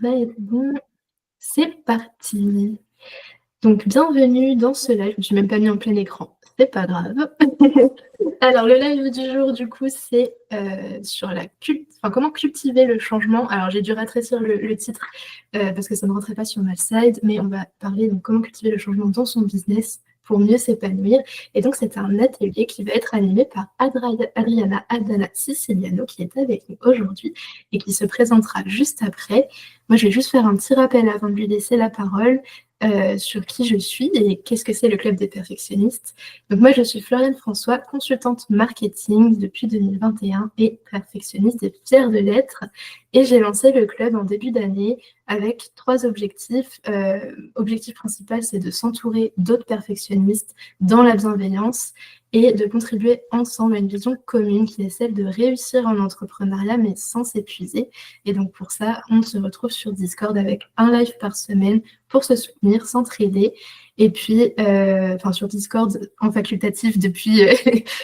Va être bon, c'est parti. Donc bienvenue dans ce live, je me suis même pas mis en plein écran, c'est pas grave. Alors le live du jour du coup c'est sur comment cultiver le changement. Alors j'ai dû rétrécir le titre parce que ça ne rentrait pas sur ma slide, mais on va parler de comment cultiver le changement dans son business pour mieux s'épanouir. Et donc c'est un atelier qui va être animé par Adriana Aldana Siciliano qui est avec nous aujourd'hui et qui se présentera juste après. Moi je vais juste faire un petit rappel avant de lui laisser la parole. Sur qui je suis et qu'est-ce que c'est le Club des perfectionnistes. Donc moi, je suis Floriane François, consultante marketing depuis 2021 et perfectionniste et fière de l'être. Et j'ai lancé le club en début d'année avec 3 objectifs. Objectif principal, c'est de s'entourer d'autres perfectionnistes dans la bienveillance et de contribuer ensemble à une vision commune qui est celle de réussir en entrepreneuriat mais sans s'épuiser. Et donc pour ça, on se retrouve sur Discord avec un live par semaine pour se soutenir, s'entraider. Et puis, sur Discord en facultatif depuis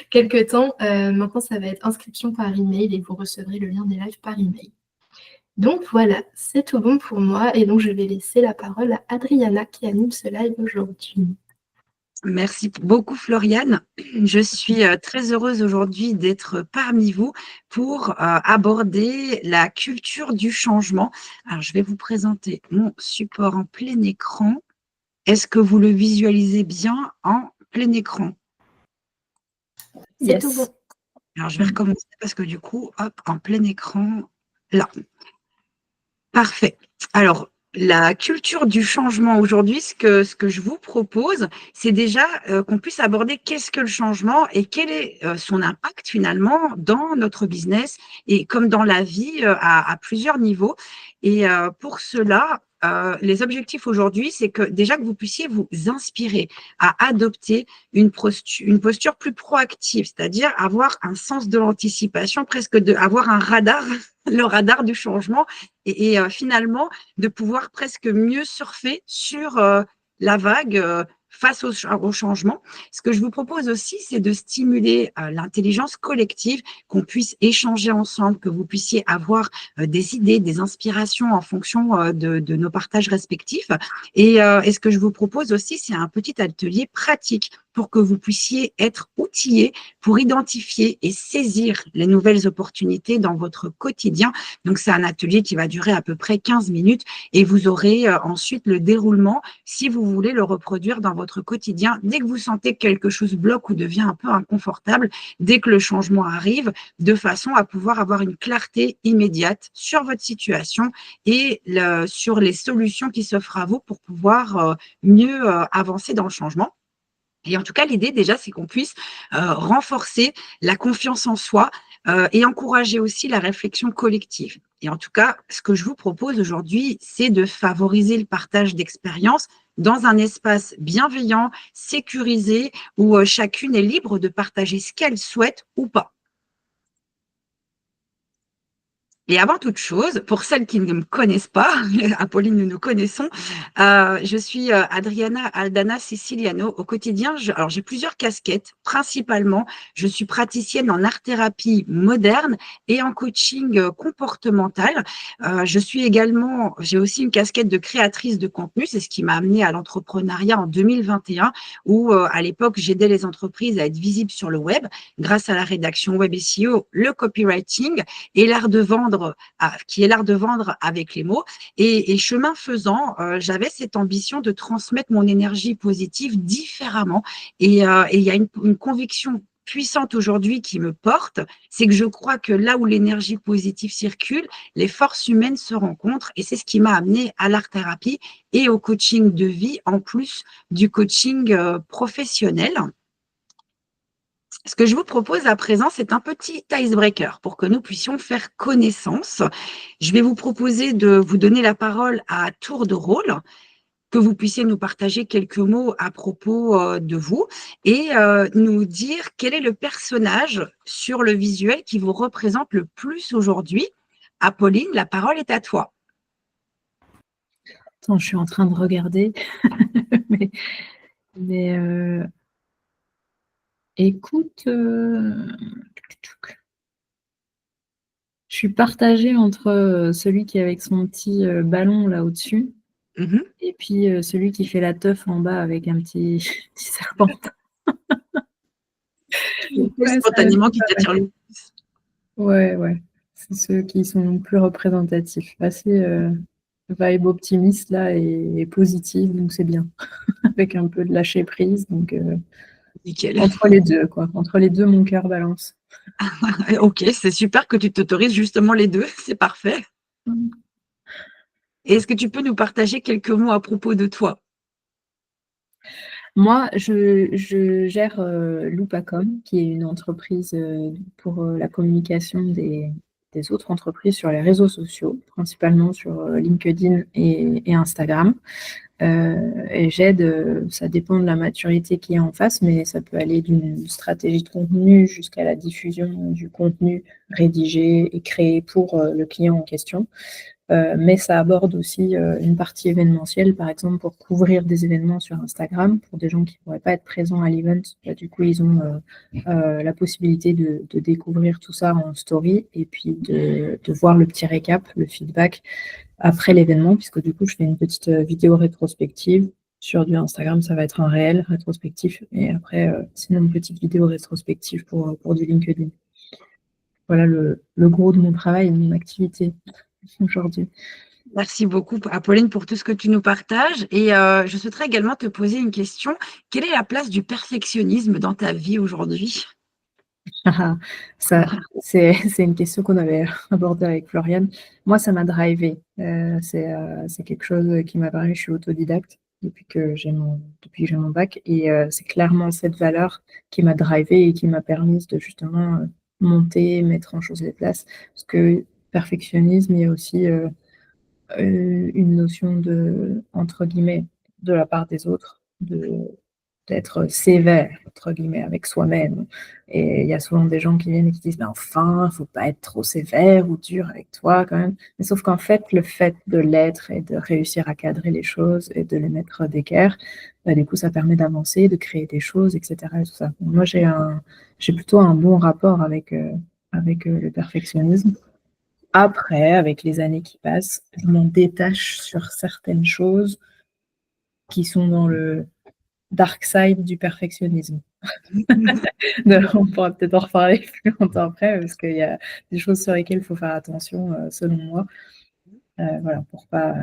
quelques temps, maintenant ça va être inscription par email et vous recevrez le lien des lives par email. Donc voilà, c'est tout bon pour moi et donc je vais laisser la parole à Adriana qui anime ce live aujourd'hui. Merci beaucoup Floriane. Je suis très heureuse aujourd'hui d'être parmi vous pour aborder la culture du changement. Alors, je vais vous présenter mon support en plein écran. Est-ce que vous le visualisez bien en plein écran? C'est tout bon. Alors, je vais recommencer parce que du coup, hop, en plein écran, là. Parfait. Alors, la culture du changement aujourd'hui, ce que je vous propose, c'est déjà qu'on puisse aborder qu'est-ce que le changement et quel est son impact finalement dans notre business et comme dans la vie à plusieurs niveaux. Et pour cela, les objectifs aujourd'hui, c'est que déjà que vous puissiez vous inspirer à adopter une posture plus proactive, c'est-à-dire avoir un sens de l'anticipation, presque avoir un radar, le radar du changement et finalement de pouvoir presque mieux surfer sur la vague face au changement. Ce que je vous propose aussi, c'est de stimuler l'intelligence collective, qu'on puisse échanger ensemble, que vous puissiez avoir des idées, des inspirations en fonction de nos partages respectifs. Et ce que je vous propose aussi, c'est un petit atelier pratique pour que vous puissiez être outillés pour identifier et saisir les nouvelles opportunités dans votre quotidien. Donc, c'est un atelier qui va durer à peu près 15 minutes et vous aurez ensuite le déroulement si vous voulez le reproduire dans votre quotidien. Dès que vous sentez que quelque chose bloque ou devient un peu inconfortable, dès que le changement arrive, de façon à pouvoir avoir une clarté immédiate sur votre situation et sur les solutions qui s'offrent à vous pour pouvoir mieux avancer dans le changement. Et en tout cas, l'idée déjà, c'est qu'on puisse renforcer la confiance en soi et encourager aussi la réflexion collective. Et en tout cas, ce que je vous propose aujourd'hui, c'est de favoriser le partage d'expériences dans un espace bienveillant, sécurisé, où chacune est libre de partager ce qu'elle souhaite ou pas. Et avant toute chose, pour celles qui ne me connaissent pas, Apolline, nous nous connaissons, je suis Adriana Aldana Siciliano. Au quotidien, alors j'ai plusieurs casquettes. Principalement, je suis praticienne en art-thérapie moderne et en coaching comportemental. J'ai aussi une casquette de créatrice de contenu. C'est ce qui m'a amenée à l'entrepreneuriat en 2021, où à l'époque, j'aidais les entreprises à être visibles sur le web grâce à la rédaction web SEO, le copywriting et l'art de vendre, qui est l'art de vendre avec les mots. Et chemin faisant, j'avais cette ambition de transmettre mon énergie positive différemment. Et il y a une conviction puissante aujourd'hui qui me porte, c'est que je crois que là où l'énergie positive circule, les forces humaines se rencontrent et c'est ce qui m'a amené à l'art-thérapie et au coaching de vie en plus du coaching professionnel. Ce que je vous propose à présent, c'est un petit icebreaker pour que nous puissions faire connaissance. Je vais vous proposer de vous donner la parole à tour de rôle, que vous puissiez nous partager quelques mots à propos de vous et nous dire quel est le personnage sur le visuel qui vous représente le plus aujourd'hui. Apolline, la parole est à toi. Attends, je suis en train de regarder. mais écoute, je suis partagée entre celui qui est avec son petit ballon là au-dessus et puis celui qui fait la teuf en bas avec un petit serpent. Ouais, Spontanément qui t'attire le plus. Ouais. C'est ceux qui sont plus représentatifs. Assez vibe optimiste là et positive, donc c'est bien. Avec un peu de lâcher prise, donc Nickel. entre les deux, quoi. Entre les deux, mon cœur balance. Ok, c'est super que tu t'autorises justement les deux, c'est parfait. Et est-ce que tu peux nous partager quelques mots à propos de toi? Moi, je gère Loopacom, qui est une entreprise pour la communication des autres entreprises sur les réseaux sociaux, principalement sur LinkedIn et Instagram. Et j'aide, ça dépend de la maturité qui est en face, mais ça peut aller d'une stratégie de contenu jusqu'à la diffusion du contenu rédigé et créé pour le client en question. Mais ça aborde aussi une partie événementielle, par exemple pour couvrir des événements sur Instagram, pour des gens qui ne pourraient pas être présents à l'event. Du coup, ils ont la possibilité de découvrir tout ça en story et puis de voir le petit récap, le feedback après l'événement, puisque du coup, je fais une petite vidéo rétrospective. Sur du Instagram, ça va être un réel rétrospectif et après, sinon une petite vidéo rétrospective pour du LinkedIn. Voilà le gros de mon travail et de mon activité aujourd'hui. Merci beaucoup, Apolline, pour tout ce que tu nous partages. Et je souhaiterais également te poser une question. Quelle est la place du perfectionnisme dans ta vie aujourd'hui? Ça, c'est une question qu'on avait abordée avec Floriane. Moi, ça m'a drivé. C'est quelque chose qui m'a paru. Je suis autodidacte depuis que j'ai mon bac. Et c'est clairement cette valeur qui m'a drivé et qui m'a permis de justement monter, mettre en chose les places. Parce que perfectionnisme, il y a aussi une notion de, entre guillemets, de la part des autres, d'être sévère, entre guillemets, avec soi-même. Et il y a souvent des gens qui viennent et qui disent, mais enfin, faut pas être trop sévère ou dur avec toi quand même. Mais sauf qu'en fait, le fait de l'être et de réussir à cadrer les choses et de les mettre d'équerre, bah, du coup, ça permet d'avancer, de créer des choses, etc. Et tout ça. Moi, j'ai plutôt un bon rapport avec le perfectionnisme. Après, avec les années qui passent, je m'en détache sur certaines choses qui sont dans le dark side du perfectionnisme. On pourra peut-être en reparler plus longtemps après, parce qu'il y a des choses sur lesquelles il faut faire attention, selon moi. Voilà, pour pas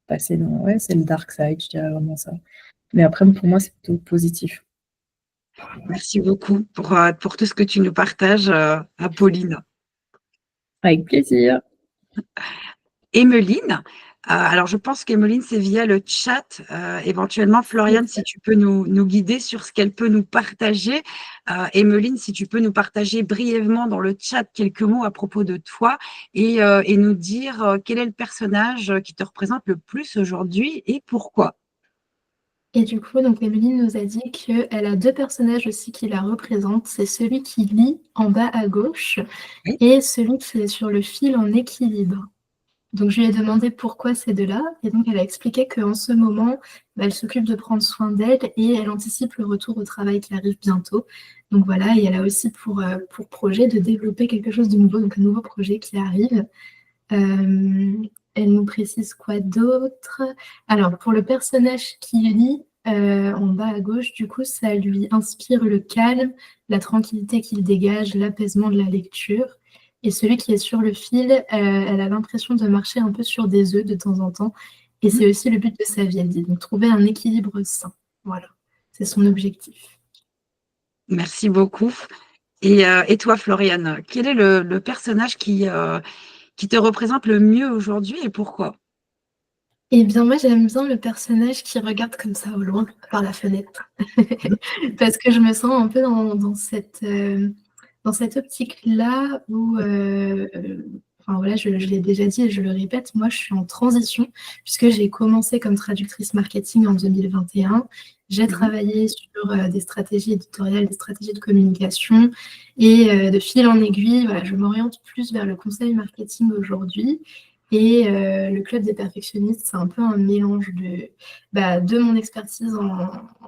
passer dans... Ouais, c'est le dark side, je dirais vraiment ça. Mais après, pour moi, c'est plutôt positif. Merci beaucoup pour tout ce que tu nous partages, Apolline. Avec plaisir. Emeline, alors je pense qu'Emeline, c'est via le chat. Éventuellement, Floriane, si tu peux nous guider sur ce qu'elle peut nous partager. Emeline, si tu peux nous partager brièvement dans le chat quelques mots à propos de toi et nous dire quel est le personnage qui te représente le plus aujourd'hui et pourquoi. Et du coup, donc Emeline nous a dit qu'elle a deux personnages aussi qui la représentent. C'est celui qui lit en bas à gauche Oui. et celui qui est sur le fil en équilibre. Donc je lui ai demandé pourquoi ces deux-là, et donc elle a expliqué qu'en ce moment, bah, elle s'occupe de prendre soin d'elle et elle anticipe le retour au travail qui arrive bientôt. Donc voilà, et elle a aussi pour projet de développer quelque chose de nouveau, donc un nouveau projet qui arrive. Elle nous précise quoi d'autre? Alors pour le personnage qui lit en bas à gauche, du coup, ça lui inspire le calme, la tranquillité qu'il dégage, l'apaisement de la lecture. Et celui qui est sur le fil, elle a l'impression de marcher un peu sur des œufs de temps en temps. Et c'est aussi le but de sa vie, elle dit. Donc trouver un équilibre sain. Voilà, c'est son objectif. Merci beaucoup. Et toi, Floriane, quel est le personnage qui te représente le mieux aujourd'hui et pourquoi? Eh bien, moi, j'aime bien le personnage qui regarde comme ça au loin, par la fenêtre. Parce que je me sens un peu dans cette optique-là où, enfin voilà, je l'ai déjà dit et je le répète, moi, je suis en transition puisque j'ai commencé comme traductrice marketing en 2021. J'ai travaillé sur des stratégies éditoriales, des stratégies de communication et de fil en aiguille, voilà, je m'oriente plus vers le conseil marketing aujourd'hui. Et le club des perfectionnistes, c'est un peu un mélange de mon expertise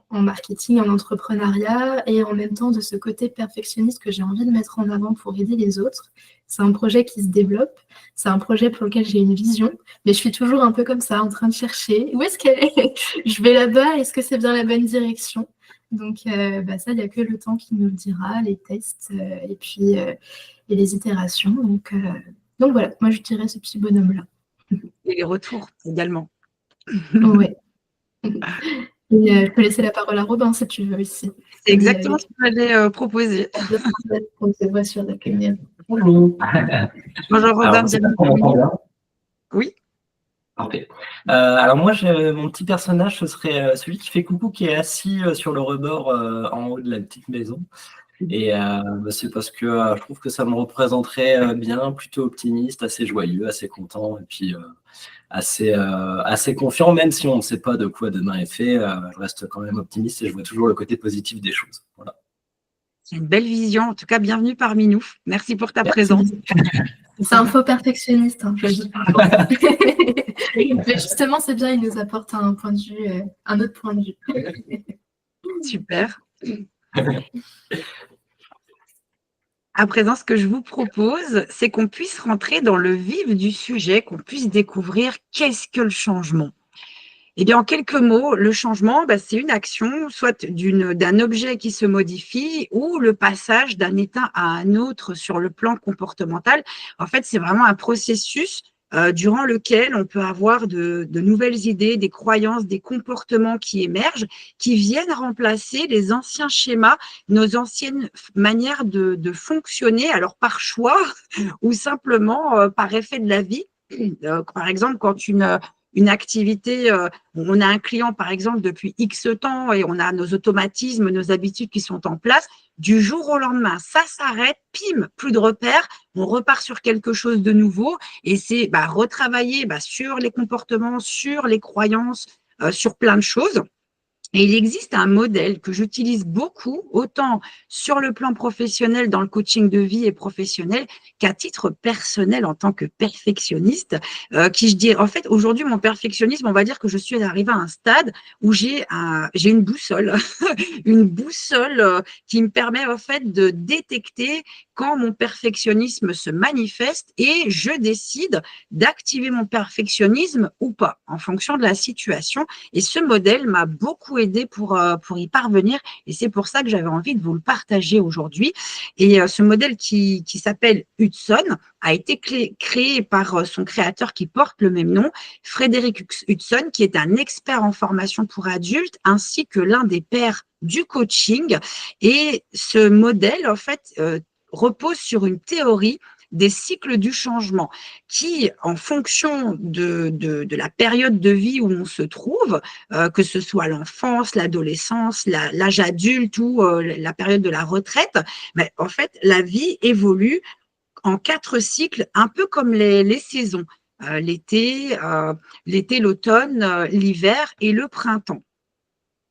en marketing, en entrepreneuriat, et en même temps de ce côté perfectionniste que j'ai envie de mettre en avant pour aider les autres. C'est un projet qui se développe, c'est un projet pour lequel j'ai une vision, mais je suis toujours un peu comme ça, en train de chercher où est-ce qu'elle est. Je vais là-bas, est-ce que c'est bien la bonne direction? Donc ça, il n'y a que le temps qui nous le dira, les tests et puis et les itérations. Donc voilà, moi je dirais ce petit bonhomme-là. Et les retours également. Ouais. Et je peux laisser la parole à Robin si tu veux aussi. C'est exactement ce que j'allais proposer. On te voit sur la caméra. Bonjour. Bonjour Robin. Alors, je sais pas si on m'entend bien. Oui. Parfait. Alors moi, mon petit personnage, ce serait celui qui fait coucou, qui est assis sur le rebord en haut de la petite maison. Et c'est parce que je trouve que ça me représenterait bien, plutôt optimiste, assez joyeux, assez content, et puis assez confiant, même si on ne sait pas de quoi demain est fait. Je reste quand même optimiste et je vois toujours le côté positif des choses. Voilà. C'est une belle vision. En tout cas, bienvenue parmi nous. Merci pour ta présence. C'est un faux perfectionniste, hein, je le dis. Mais justement, c'est bien, il nous apporte un autre point de vue. Super. À présent, ce que je vous propose, c'est qu'on puisse rentrer dans le vif du sujet, qu'on puisse découvrir qu'est-ce que le changement. Eh bien, en quelques mots, le changement, c'est une action, soit d'un objet qui se modifie ou le passage d'un état à un autre sur le plan comportemental. En fait, c'est vraiment un processus durant lequel on peut avoir de nouvelles idées, des croyances, des comportements qui émergent, qui viennent remplacer les anciens schémas, nos anciennes manières de fonctionner, alors par choix ou simplement par effet de la vie. Par exemple, quand une activité, on a un client par exemple depuis X temps et on a nos automatismes, nos habitudes qui sont en place, du jour au lendemain, ça s'arrête, pim, plus de repères, on repart sur quelque chose de nouveau et c'est retravailler sur les comportements, sur les croyances, sur plein de choses. Et il existe un modèle que j'utilise beaucoup, autant sur le plan professionnel, dans le coaching de vie et professionnel, qu'à titre personnel en tant que perfectionniste, qui je dis, en fait, aujourd'hui, mon perfectionnisme, on va dire que je suis arrivée à un stade où j'ai une boussole, une boussole qui me permet, en fait, de détecter quand mon perfectionnisme se manifeste et je décide d'activer mon perfectionnisme ou pas, en fonction de la situation. Et ce modèle m'a beaucoup aidé pour y parvenir et c'est pour ça que j'avais envie de vous le partager aujourd'hui. Et ce modèle qui s'appelle Hudson a été créé par son créateur qui porte le même nom, Frédéric Hudson, qui est un expert en formation pour adultes ainsi que l'un des pères du coaching. Et ce modèle, en fait, repose sur une théorie des cycles du changement qui, en fonction de la période de vie où on se trouve, que ce soit l'enfance, l'adolescence, l'âge adulte ou la période de la retraite, en fait, la vie évolue en 4 cycles, un peu comme les saisons. L'été, l'automne, l'hiver et le printemps.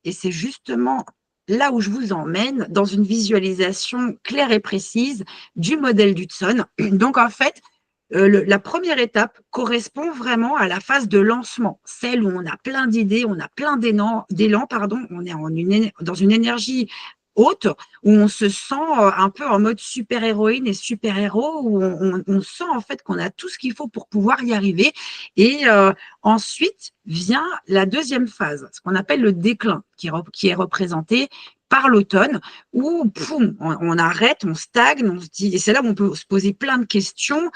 Et c'est justement là où je vous emmène, dans une visualisation claire et précise du modèle d'Hudson. Donc, en fait, la première étape correspond vraiment à la phase de lancement, celle où on a plein d'idées, on a plein d'élan, on est dans une énergie haute, où on se sent un peu en mode super-héroïne et super-héros, où on sent en fait qu'on a tout ce qu'il faut pour pouvoir y arriver. Et ensuite vient la deuxième phase, ce qu'on appelle le déclin, qui est représenté par l'automne, où on arrête, on stagne, on se dit, et c'est là où on peut se poser plein de questions,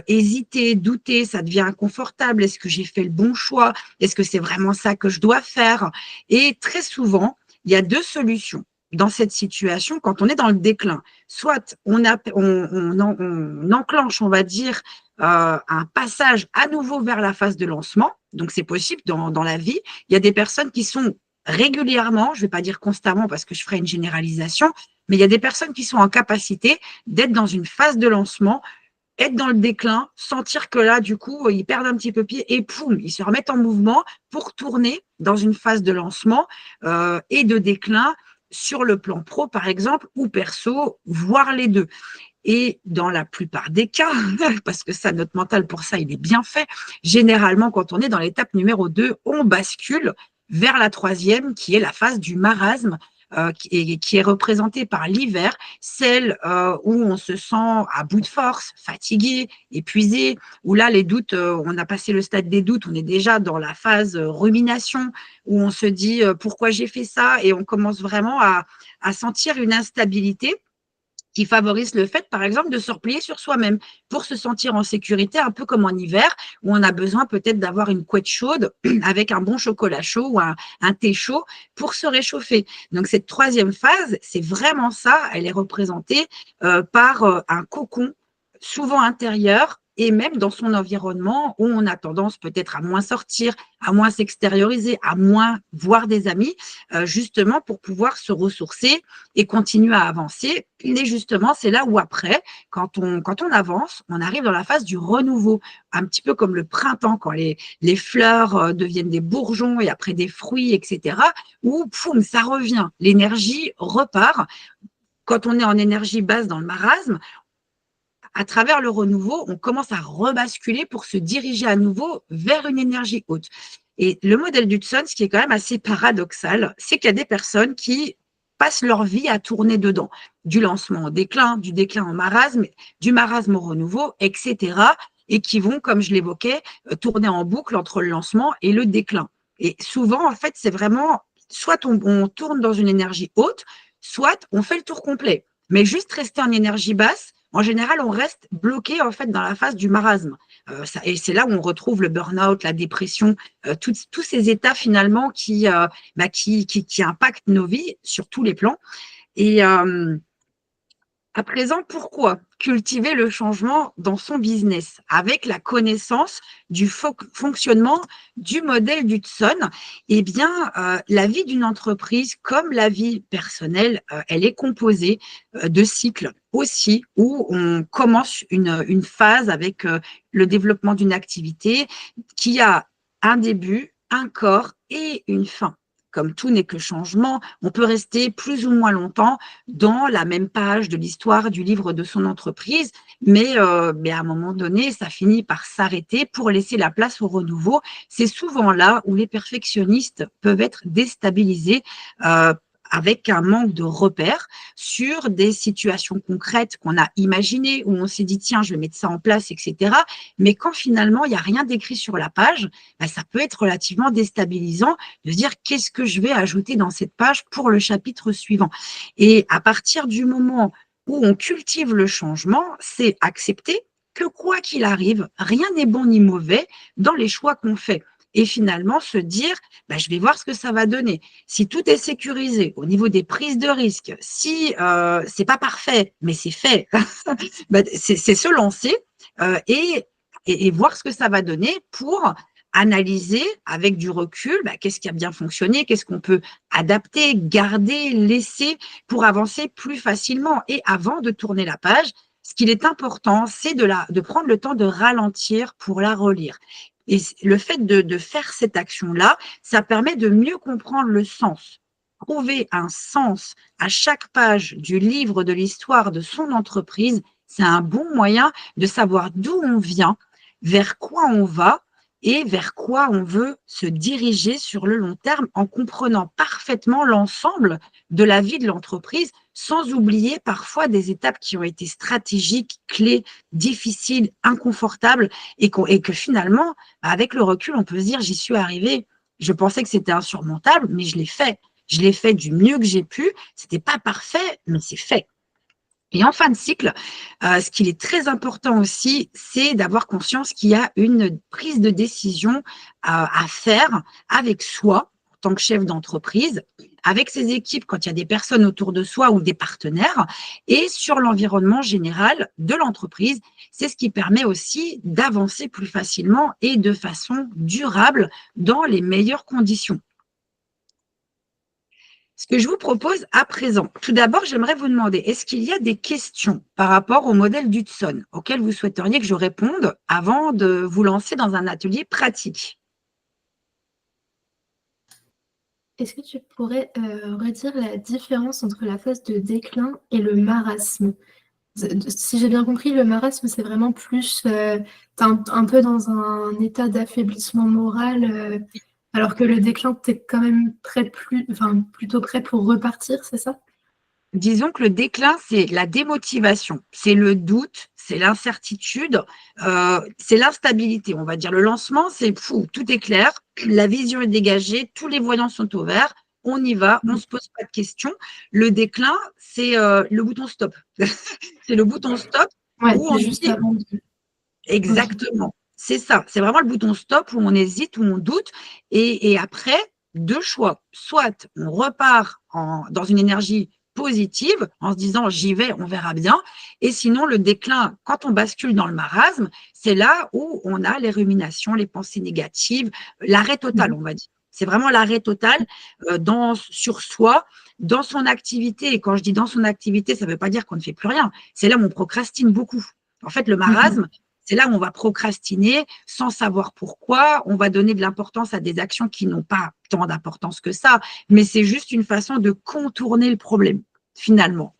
hésiter, douter, ça devient inconfortable, est-ce que j'ai fait le bon choix, est-ce que c'est vraiment ça que je dois faire? Et très souvent, il y a 2 solutions dans cette situation quand on est dans le déclin. Soit on enclenche, on va dire, un passage à nouveau vers la phase de lancement, donc c'est possible dans la vie. Il y a des personnes qui sont régulièrement, je ne vais pas dire constamment parce que je ferai une généralisation, mais il y a des personnes qui sont en capacité d'être dans une phase de lancement, être dans le déclin, sentir que là, du coup, ils perdent un petit peu pied et poum, ils se remettent en mouvement pour tourner dans une phase de lancement et de déclin sur le plan pro, par exemple, ou perso, voire les deux. Et dans la plupart des cas, parce que ça, notre mental, pour ça, il est bien fait, généralement, quand on est dans l'étape numéro 2, on bascule vers la 3e, qui est la phase du marasme, qui est représentée par l'hiver, celle où on se sent à bout de force, fatigué, épuisé, où là, les doutes, on a passé le stade des doutes, on est déjà dans la phase rumination, où on se dit pourquoi j'ai fait ça, et on commence vraiment à sentir une instabilité qui favorise le fait, par exemple, de se replier sur soi-même pour se sentir en sécurité, un peu comme en hiver, où on a besoin peut-être d'avoir une couette chaude avec un bon chocolat chaud ou un thé chaud pour se réchauffer. Donc, cette troisième phase, c'est vraiment ça. Elle est représentée par un cocon, souvent intérieur, et même dans son environnement où on a tendance peut-être à moins sortir, à moins s'extérioriser, à moins voir des amis, justement pour pouvoir se ressourcer et continuer à avancer. Et justement, c'est là où après, quand on avance, on arrive dans la phase du renouveau, un petit peu comme le printemps, quand les fleurs deviennent des bourgeons et après des fruits, etc., où poum, ça revient, l'énergie repart. Quand on est en énergie basse dans le marasme, à travers le renouveau, on commence à rebasculer pour se diriger à nouveau vers une énergie haute. Et le modèle d'Hudson, ce qui est quand même assez paradoxal, c'est qu'il y a des personnes qui passent leur vie à tourner dedans, du lancement au déclin, du déclin au marasme, du marasme au renouveau, etc., et qui vont, comme je l'évoquais, tourner en boucle entre le lancement et le déclin. Et souvent, en fait, c'est vraiment, soit on tourne dans une énergie haute, soit on fait le tour complet. Mais juste rester en énergie basse, en général, on reste bloqué en fait dans la phase du marasme. Et c'est là où on retrouve le burn-out, la dépression, tous ces états finalement qui impactent nos vies sur tous les plans. Et à présent, pourquoi cultiver le changement dans son business avec la connaissance du fonctionnement du modèle d'Hudson? Eh bien, la vie d'une entreprise, comme la vie personnelle, elle est composée de cycles aussi, où on commence une phase avec le développement d'une activité qui a un début, un corps et une fin. Comme tout n'est que changement, on peut rester plus ou moins longtemps dans la même page de l'histoire du livre de son entreprise, mais à un moment donné, ça finit par s'arrêter pour laisser la place au renouveau. C'est souvent là où les perfectionnistes peuvent être déstabilisés avec un manque de repères sur des situations concrètes qu'on a imaginées, où on s'est dit, tiens, je vais mettre ça en place, etc. Mais quand finalement, il n'y a rien d'écrit sur la page, ça peut être relativement déstabilisant de se dire, qu'est-ce que je vais ajouter dans cette page pour le chapitre suivant? Et à partir du moment où on cultive le changement, c'est accepter que quoi qu'il arrive, rien n'est bon ni mauvais dans les choix qu'on fait. Et finalement, se dire, je vais voir ce que ça va donner. Si tout est sécurisé au niveau des prises de risques, si c'est pas parfait, mais c'est fait, c'est se lancer et voir ce que ça va donner pour analyser avec du recul, qu'est-ce qui a bien fonctionné, qu'est-ce qu'on peut adapter, garder, laisser pour avancer plus facilement. Et avant de tourner la page, ce qu'il est important, c'est de prendre le temps de ralentir pour la relire. Et le fait de faire cette action-là, ça permet de mieux comprendre le sens. Trouver un sens à chaque page du livre de l'histoire de son entreprise, c'est un bon moyen de savoir d'où on vient, vers quoi on va et vers quoi on veut se diriger sur le long terme en comprenant parfaitement l'ensemble de la vie de l'entreprise, sans oublier parfois des étapes qui ont été stratégiques, clés, difficiles, inconfortables, et que finalement, avec le recul, on peut se dire, j'y suis arrivée. Je pensais que c'était insurmontable, mais je l'ai fait. Je l'ai fait du mieux que j'ai pu. C'était pas parfait, mais c'est fait. Et en fin de cycle, ce qui est très important aussi, c'est d'avoir conscience qu'il y a une prise de décision à faire avec soi, en tant que chef d'entreprise, avec ses équipes quand il y a des personnes autour de soi ou des partenaires, et sur l'environnement général de l'entreprise. C'est ce qui permet aussi d'avancer plus facilement et de façon durable dans les meilleures conditions. Ce que je vous propose à présent, tout d'abord, j'aimerais vous demander, est-ce qu'il y a des questions par rapport au modèle d'Hudson auxquelles vous souhaiteriez que je réponde avant de vous lancer dans un atelier pratique? Est-ce que tu pourrais redire la différence entre la phase de déclin et le marasme? Si j'ai bien compris, le marasme, c'est vraiment plus, t'es un peu dans un état d'affaiblissement moral Alors que le déclin, tu es quand même plutôt prêt pour repartir, c'est ça? Disons que le déclin, c'est la démotivation, c'est le doute, c'est l'incertitude, c'est l'instabilité, on va dire. Le lancement, c'est fou, tout est clair, la vision est dégagée, tous les voyants sont au vert, on y va, on ne se pose pas de questions. Le déclin, c'est le bouton stop. C'est le bouton stop Ouais, où on c'est se juste dit avant de... Ok. exactement, c'est ça, c'est vraiment le bouton stop où on hésite, où on doute. Et après, deux choix. Soit on repart dans une énergie positive en se disant j'y vais, on verra bien. Et sinon, le déclin, quand on bascule dans le marasme, c'est là où on a les ruminations, les pensées négatives, l'arrêt total, on va dire. C'est vraiment l'arrêt total sur soi, dans son activité. Et quand je dis dans son activité, ça ne veut pas dire qu'on ne fait plus rien. C'est là où on procrastine beaucoup. En fait, le marasme, c'est là où on va procrastiner sans savoir pourquoi. On va donner de l'importance à des actions qui n'ont pas tant d'importance que ça, mais c'est juste une façon de contourner le problème, finalement.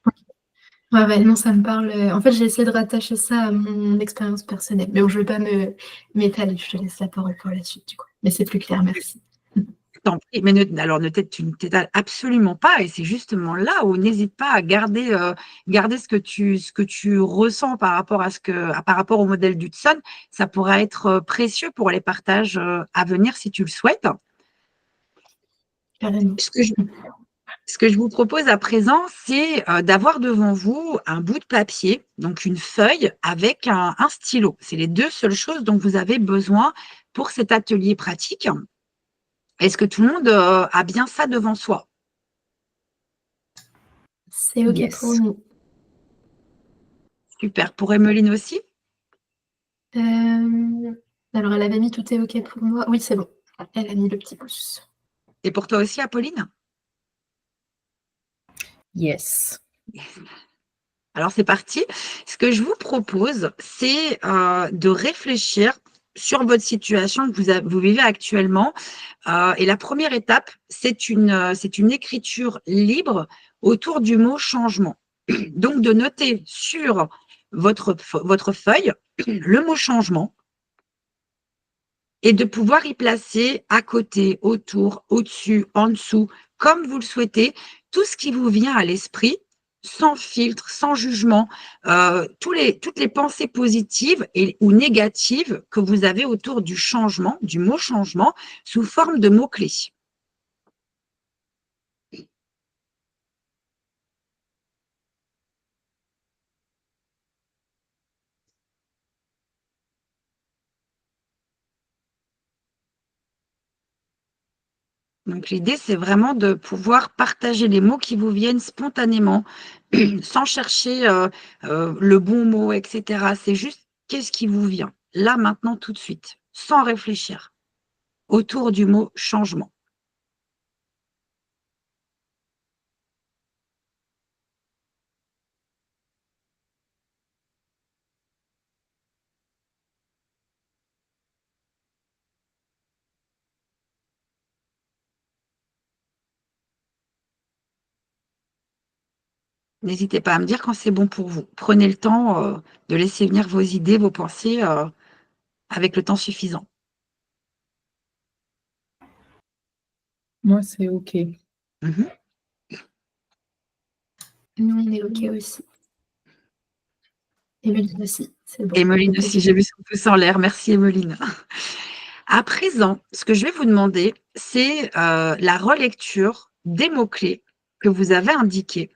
Ouais, non, ça me parle. En fait, j'ai essayé de rattacher ça à mon expérience personnelle. Mais bon, je ne vais pas m'étaler. Je te laisse la parole pour la suite, du coup. Mais c'est plus clair, merci. Tant pis, mais tu ne t'étales absolument pas, et c'est justement là où n'hésite pas à garder ce que tu ressens par rapport par rapport au modèle d'Hudson. Ça pourra être précieux pour les partages à venir si tu le souhaites. Carrément. Ce que je vous propose à présent, c'est d'avoir devant vous un bout de papier, donc une feuille avec un stylo. C'est les deux seules choses dont vous avez besoin pour cet atelier pratique. Est-ce que tout le monde a bien ça devant soi? C'est OK pour Yes. nous. Super. Pour Emeline aussi? Alors, elle avait mis tout est OK pour moi. Oui, c'est bon. Elle a mis le petit pouce. Et pour toi aussi, Apolline? Yes. Alors, c'est parti. Ce que je vous propose, c'est de réfléchir sur votre situation que vous vivez actuellement. Et la première étape, c'est une écriture libre autour du mot changement. Donc, de noter sur votre feuille le mot changement et de pouvoir y placer à côté, autour, au-dessus, en dessous, comme vous le souhaitez, tout ce qui vous vient à l'esprit, sans filtre, sans jugement, toutes les pensées positives ou négatives que vous avez autour du changement, du mot changement, sous forme de mots-clés. Donc l'idée, c'est vraiment de pouvoir partager les mots qui vous viennent spontanément, sans chercher le bon mot, etc. C'est juste qu'est-ce qui vous vient, là, maintenant, tout de suite, sans réfléchir, autour du mot changement. N'hésitez pas à me dire quand c'est bon pour vous. Prenez le temps de laisser venir vos idées, vos pensées avec le temps suffisant. Moi, c'est OK. Mhm. Nous, on est OK aussi. Emeline aussi, c'est bon. Emeline aussi, j'ai vu son pouce en l'air. Merci, Emeline. À présent, ce que je vais vous demander, c'est la relecture des mots-clés que vous avez indiqués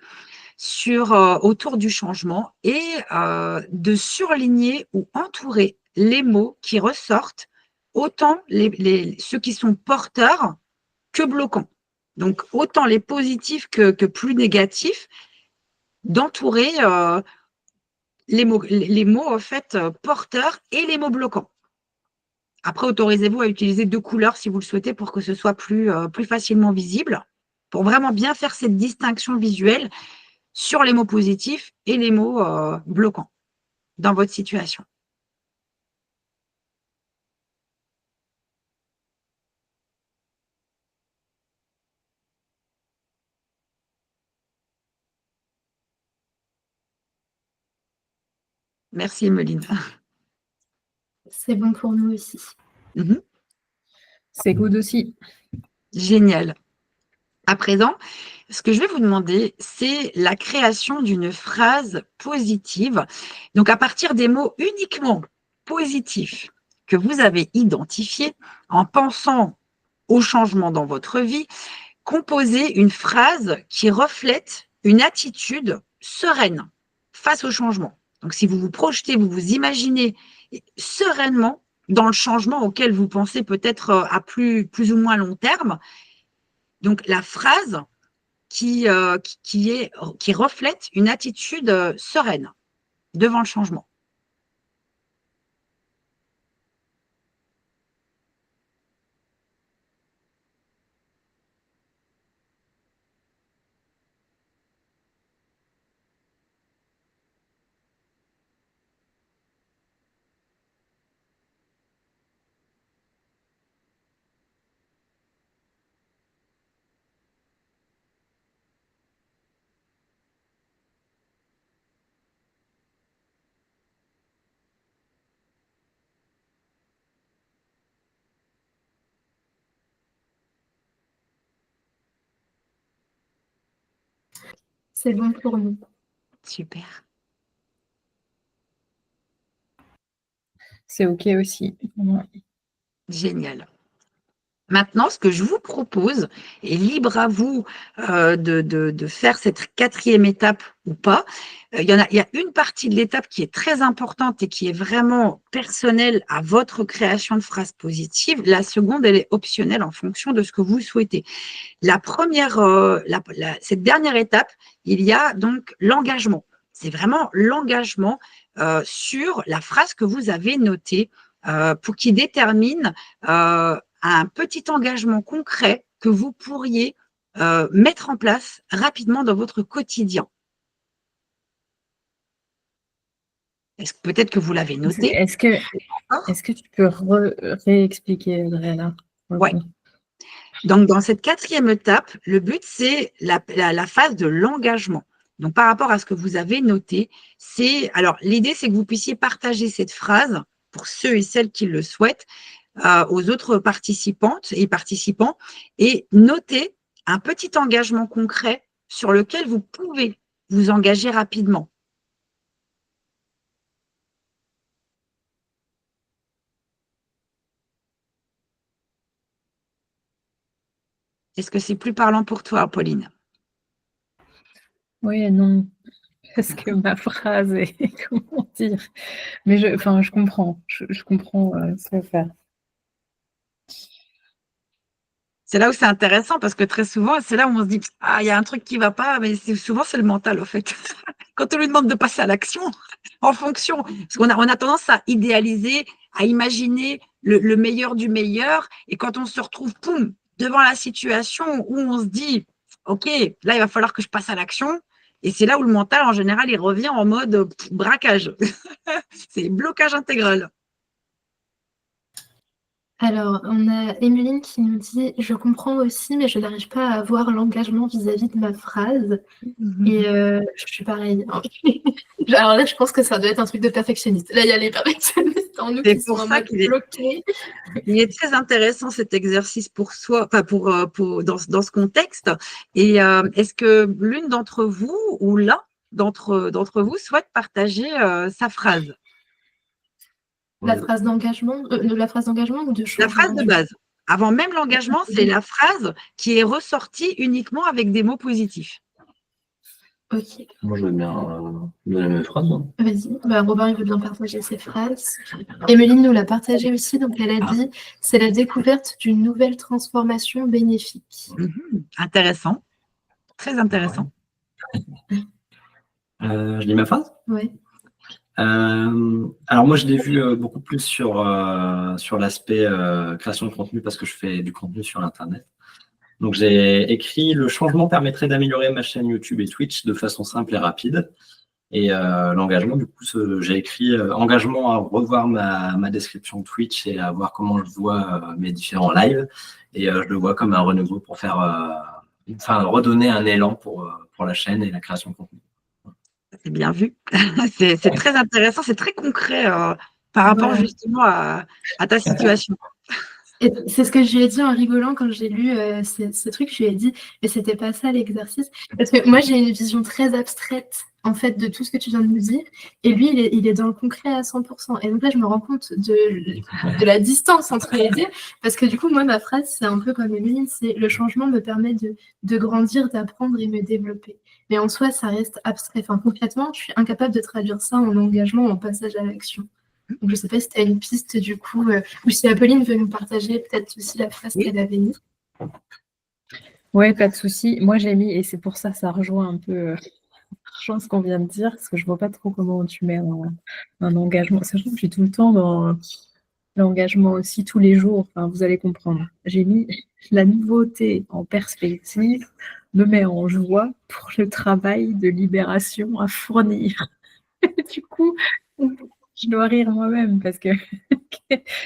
autour du changement et de surligner ou entourer les mots qui ressortent, autant ceux qui sont porteurs que bloquants. Donc, autant les positifs que plus négatifs, d'entourer les mots en fait, porteurs et les mots bloquants. Après, autorisez-vous à utiliser deux couleurs si vous le souhaitez pour que ce soit plus facilement visible, pour vraiment bien faire cette distinction visuelle sur les mots positifs et les mots bloquants dans votre situation. Merci, Emeline. C'est bon pour nous aussi. Mhm. C'est good aussi. Génial. À présent, ce que je vais vous demander, c'est la création d'une phrase positive. Donc, à partir des mots uniquement positifs que vous avez identifiés, en pensant au changement dans votre vie, composez une phrase qui reflète une attitude sereine face au changement. Donc, si vous vous projetez, vous vous imaginez sereinement dans le changement auquel vous pensez peut-être à plus ou moins long terme, donc la phrase qui reflète une attitude sereine devant le changement. C'est bon pour nous. Super. C'est OK aussi. Génial. Maintenant, ce que je vous propose, et libre à vous de faire cette 4e étape ou pas, il y a une partie de l'étape qui est très importante et qui est vraiment personnelle à votre création de phrases positives. La seconde, elle est optionnelle en fonction de ce que vous souhaitez. La première, cette dernière étape, il y a donc l'engagement. C'est vraiment l'engagement sur la phrase que vous avez notée pour qui détermine un petit engagement concret que vous pourriez mettre en place rapidement dans votre quotidien. Peut-être que vous l'avez noté. Est-ce que tu peux réexpliquer, Adriana? Oui. Donc, dans cette 4e étape, le but, c'est la phase de l'engagement. Donc, par rapport à ce que vous avez noté, l'idée, c'est que vous puissiez partager cette phrase pour ceux et celles qui le souhaitent aux autres participantes et participants et noter un petit engagement concret sur lequel vous pouvez vous engager rapidement. Est-ce que c'est plus parlant pour toi, Pauline? Oui et non, parce que ma phrase est comment dire? Mais je comprends, je comprends ce qu'il faut faire. C'est là où c'est intéressant parce que très souvent, c'est là où on se dit « Ah, il y a un truc qui ne va pas », mais souvent, c'est le mental, en fait. Quand on lui demande de passer à l'action, en fonction, parce qu'on a tendance à idéaliser, à imaginer le meilleur du meilleur, et quand on se retrouve, poum, devant la situation où on se dit « Ok, là, il va falloir que je passe à l'action », et c'est là où le mental, en général, il revient en mode braquage. C'est blocage intégral. Alors, on a Emeline qui nous dit « Je comprends aussi, mais je n'arrive pas à avoir l'engagement vis-à-vis de ma phrase. » Et je suis pareil. Alors là, je pense que ça doit être un truc de perfectionniste. Là, il y a les perfectionnistes en nous qui sont en mode bloqués. Il est très intéressant cet exercice pour soi, enfin dans ce contexte. Et est-ce que l'une d'entre vous ou l'un d'entre vous souhaite partager sa phrase? La phrase d'engagement, la phrase d'engagement ou de changement? La phrase de base. Avant même l'engagement, c'est la phrase qui est ressortie uniquement avec des mots positifs. Ok. Moi, je veux bien donner mes phrases. Hein. Vas-y. Robin, il veut bien partager ses phrases. Emeline nous l'a partagé aussi, donc elle a dit « C'est la découverte d'une nouvelle transformation bénéfique. » Intéressant. Très intéressant. Je lis ma phrase? Oui. Alors moi, je l'ai vu beaucoup plus sur l'aspect création de contenu parce que je fais du contenu sur Internet. Donc j'ai écrit « Le changement permettrait d'améliorer ma chaîne YouTube et Twitch de façon simple et rapide ». Et l'engagement, du coup, j'ai écrit engagement à revoir ma description Twitch et à voir comment je vois mes différents lives. Et je le vois comme un renouveau pour faire, redonner un élan pour la chaîne et la création de contenu. C'est bien vu. C'est très intéressant, c'est très concret par rapport justement à ta situation. Et c'est ce que je lui ai dit en rigolant quand j'ai lu ce truc. Je lui ai dit, mais c'était pas ça l'exercice. Parce que moi, j'ai une vision très abstraite, en fait, de tout ce que tu viens de nous dire. Et lui, il est dans le concret à 100%. Et donc là, je me rends compte de la distance entre les deux. Parce que du coup, moi, ma phrase, c'est un peu comme Émilie, c'est le changement me permet de grandir, d'apprendre et me développer. Mais en soi, ça reste abstrait. Enfin, concrètement, je suis incapable de traduire ça en engagement, en passage à l'action. Donc, je ne sais pas si tu as une piste du coup, ou si Apolline veut nous partager peut-être aussi la phrase qu'elle avait mise. Ouais, pas de souci. Moi, j'ai mis, et c'est pour ça, ça rejoint un peu ce qu'on vient de dire, parce que je vois pas trop comment tu mets un engagement. Sachant que je suis tout le temps dans l'engagement aussi tous les jours. Enfin, vous allez comprendre. J'ai mis la nouveauté en perspective me met en joie pour le travail de libération à fournir. Du coup, je dois rire moi-même parce que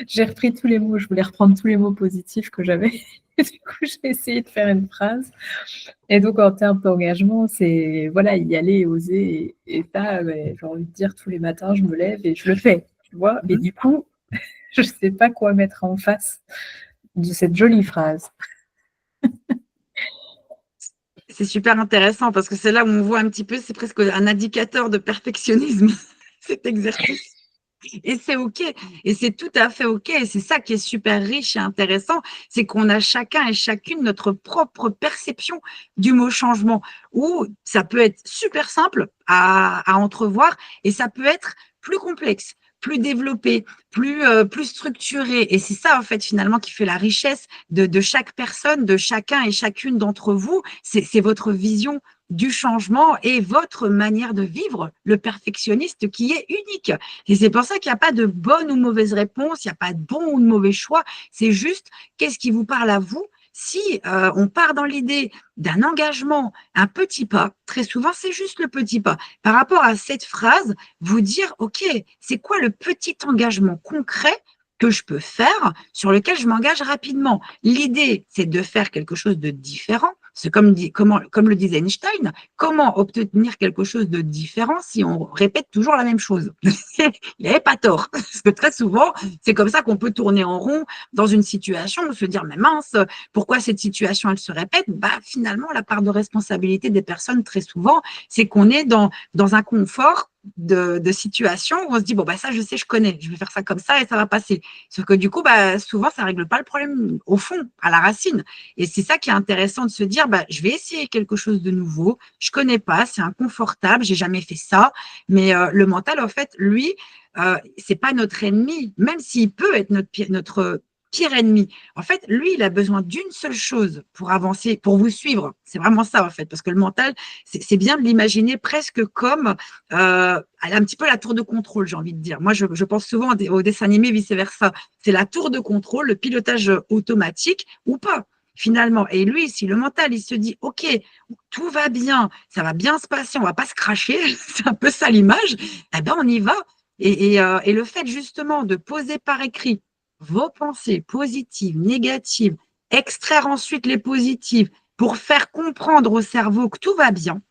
j'ai repris tous les mots. Je voulais reprendre tous les mots positifs que j'avais. Du coup, j'ai essayé de faire une phrase. Et donc, en termes d'engagement, c'est voilà, y aller, oser. Et ça, j'ai envie de dire, tous les matins, je me lève et je le fais. Tu vois. Mais du coup, je ne sais pas quoi mettre en face de cette jolie phrase. C'est super intéressant parce que c'est là où on voit un petit peu, c'est presque un indicateur de perfectionnisme, cet exercice. Et c'est OK. Et c'est tout à fait OK. Et c'est ça qui est super riche et intéressant, c'est qu'on a chacun et chacune notre propre perception du mot changement, où ça peut être super simple à entrevoir et ça peut être plus complexe, plus développé, plus structuré. Et c'est ça, en fait, finalement, qui fait la richesse de chaque personne, de chacun et chacune d'entre vous. C'est votre vision du changement et votre manière de vivre le perfectionniste qui est unique. Et c'est pour ça qu'il n'y a pas de bonne ou mauvaise réponse, il n'y a pas de bon ou de mauvais choix. C'est juste qu'est-ce qui vous parle à vous. Si on part dans l'idée d'un engagement, un petit pas, très souvent c'est juste le petit pas. Par rapport à cette phrase, vous dire, OK, c'est quoi le petit engagement concret que je peux faire, sur lequel je m'engage rapidement. L'idée, c'est de faire quelque chose de différent. C'est comme le disait Einstein, comment obtenir quelque chose de différent si on répète toujours la même chose? Il n'avait pas tort. Parce que très souvent, c'est comme ça qu'on peut tourner en rond dans une situation, se dire, mais mince, pourquoi cette situation, elle se répète? Bah, finalement, la part de responsabilité des personnes, très souvent, c'est qu'on est dans un confort de situation où on se dit, bon, bah, ça, je sais, je connais, je vais faire ça comme ça et ça va passer. Sauf que du coup, bah, souvent, ça règle pas le problème au fond, à la racine. Et c'est ça qui est intéressant de se dire, bah, je vais essayer quelque chose de nouveau. Je connais pas, c'est inconfortable, j'ai jamais fait ça. Mais le mental, en fait, lui, c'est pas notre ennemi, même s'il peut être notre pire ennemi. En fait, lui, il a besoin d'une seule chose pour avancer, pour vous suivre. C'est vraiment ça, en fait, parce que le mental, c'est bien de l'imaginer presque comme un petit peu la tour de contrôle, j'ai envie de dire. Moi, je pense souvent au dessin animé, vice-versa. C'est la tour de contrôle, le pilotage automatique ou pas, finalement. Et lui, si le mental, il se dit, OK, tout va bien, ça va bien se passer, on va pas se cracher, c'est un peu ça l'image, eh ben, on y va. Et le fait justement de poser par écrit vos pensées positives, négatives, extraire ensuite les positives pour faire comprendre au cerveau que tout va bien,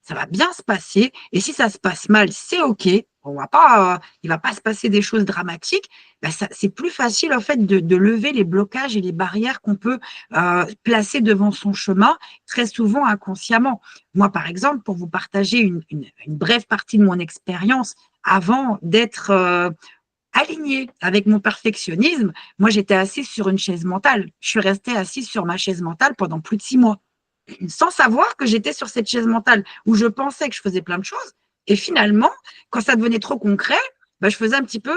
ça va bien se passer. Et si ça se passe mal, c'est OK. On va pas, il va pas se passer des choses dramatiques. Ben c'est plus facile en fait de lever les blocages et les barrières qu'on peut placer devant son chemin, très souvent inconsciemment. Moi, par exemple, pour vous partager une brève partie de mon expérience, avant d'être alignée avec mon perfectionnisme, moi, j'étais assise sur une chaise mentale. Je suis restée assise sur ma chaise mentale pendant plus de 6 mois, sans savoir que j'étais sur cette chaise mentale, où je pensais que je faisais plein de choses. Et finalement, quand ça devenait trop concret, bah, je faisais un petit peu,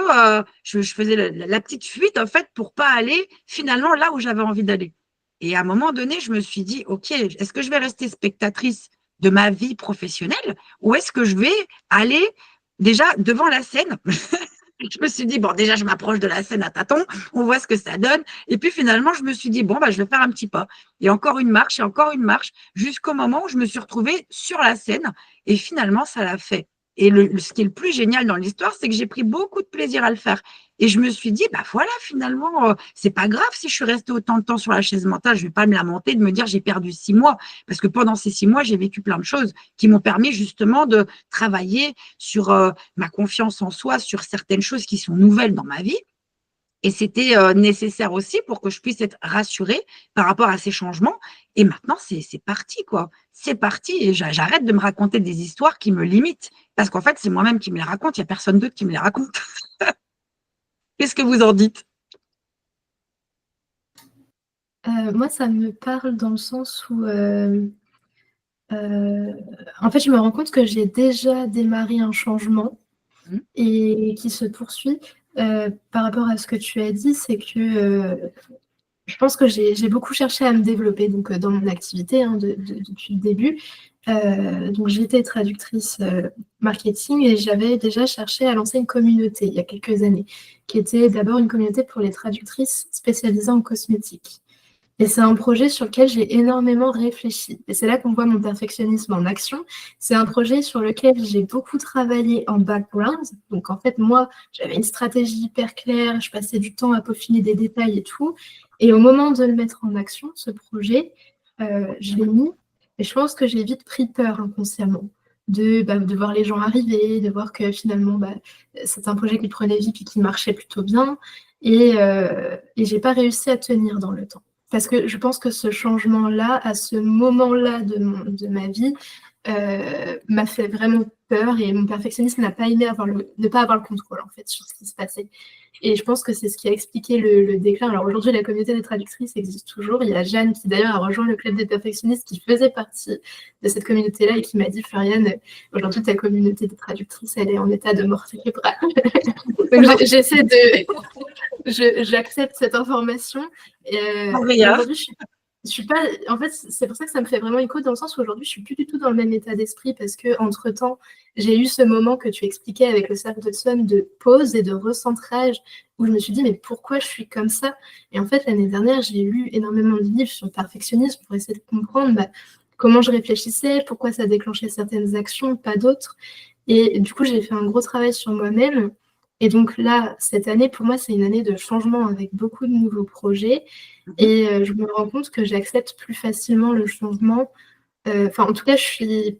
je faisais la petite fuite, en fait, pour pas aller finalement là où j'avais envie d'aller. Et à un moment donné, je me suis dit, OK, est-ce que je vais rester spectatrice de ma vie professionnelle ou est-ce que je vais aller déjà devant la scène? Je me suis dit, bon, déjà, je m'approche de la scène à tâtons, on voit ce que ça donne. Et puis finalement, je me suis dit, bon, bah, je vais faire un petit pas. Et encore une marche, jusqu'au moment où je me suis retrouvée sur la scène. Et finalement, ça l'a fait. Et ce qui est le plus génial dans l'histoire, c'est que j'ai pris beaucoup de plaisir à le faire. Et je me suis dit, bah voilà, finalement, c'est pas grave si je suis restée autant de temps sur la chaise mentale, je vais pas me lamenter de me dire j'ai perdu 6 mois. Parce que pendant ces 6 mois, j'ai vécu plein de choses qui m'ont permis justement de travailler sur ma confiance en soi, sur certaines choses qui sont nouvelles dans ma vie. Et c'était nécessaire aussi pour que je puisse être rassurée par rapport à ces changements. Et maintenant, c'est parti, quoi. C'est parti et j'arrête de me raconter des histoires qui me limitent. Parce qu'en fait, c'est moi-même qui me les raconte, il n'y a personne d'autre qui me les raconte. Qu'est-ce que vous en dites? Moi, ça me parle dans le sens où, en fait, je me rends compte que j'ai déjà démarré un changement Mmh. et qui se poursuit. Par rapport à ce que tu as dit, c'est que je pense que j'ai beaucoup cherché à me développer donc, dans mon activité hein, depuis le début. Donc j'ai été traductrice marketing et j'avais déjà cherché à lancer une communauté il y a quelques années, qui était d'abord une communauté pour les traductrices spécialisées en cosmétique. Et c'est un projet sur lequel j'ai énormément réfléchi. Et c'est là qu'on voit mon perfectionnisme en action. C'est un projet sur lequel j'ai beaucoup travaillé en background. Donc en fait, moi, j'avais une stratégie hyper claire, je passais du temps à peaufiner des détails et tout. Et au moment de le mettre en action, ce projet, je l'ai mis. Et je pense que j'ai vite pris peur inconsciemment de voir les gens arriver, de voir que finalement, c'est un projet qui prenait vie et qui marchait plutôt bien. Et j'ai pas réussi à tenir dans le temps. Parce que je pense que ce changement-là, à ce moment-là de ma vie, m'a fait vraiment peur et mon perfectionnisme n'a pas aimé ne pas avoir le contrôle en fait sur ce qui se passait. Et je pense que c'est ce qui a expliqué le déclin. Alors aujourd'hui, la communauté des traductrices existe toujours. Il y a Jeanne qui d'ailleurs a rejoint le club des perfectionnistes qui faisait partie de cette communauté-là et qui m'a dit Floriane, aujourd'hui ta communauté des traductrices, elle est en état de mort cérébrale. Donc j'essaie j'accepte cette information. Et aujourd'hui, je suis pas. En fait, c'est pour ça que ça me fait vraiment écho dans le sens où aujourd'hui, je suis plus du tout dans le même état d'esprit parce que entre temps, j'ai eu ce moment que tu expliquais avec le cercle de Swan de pause et de recentrage où je me suis dit mais pourquoi je suis comme ça? Et en fait, l'année dernière, j'ai lu énormément de livres sur le perfectionnisme pour essayer de comprendre comment je réfléchissais, pourquoi ça déclenchait certaines actions, pas d'autres. Et du coup, j'ai fait un gros travail sur moi-même. Et donc là, cette année, pour moi, c'est une année de changement avec beaucoup de nouveaux projets. Et je me rends compte que j'accepte plus facilement le changement. En tout cas, je suis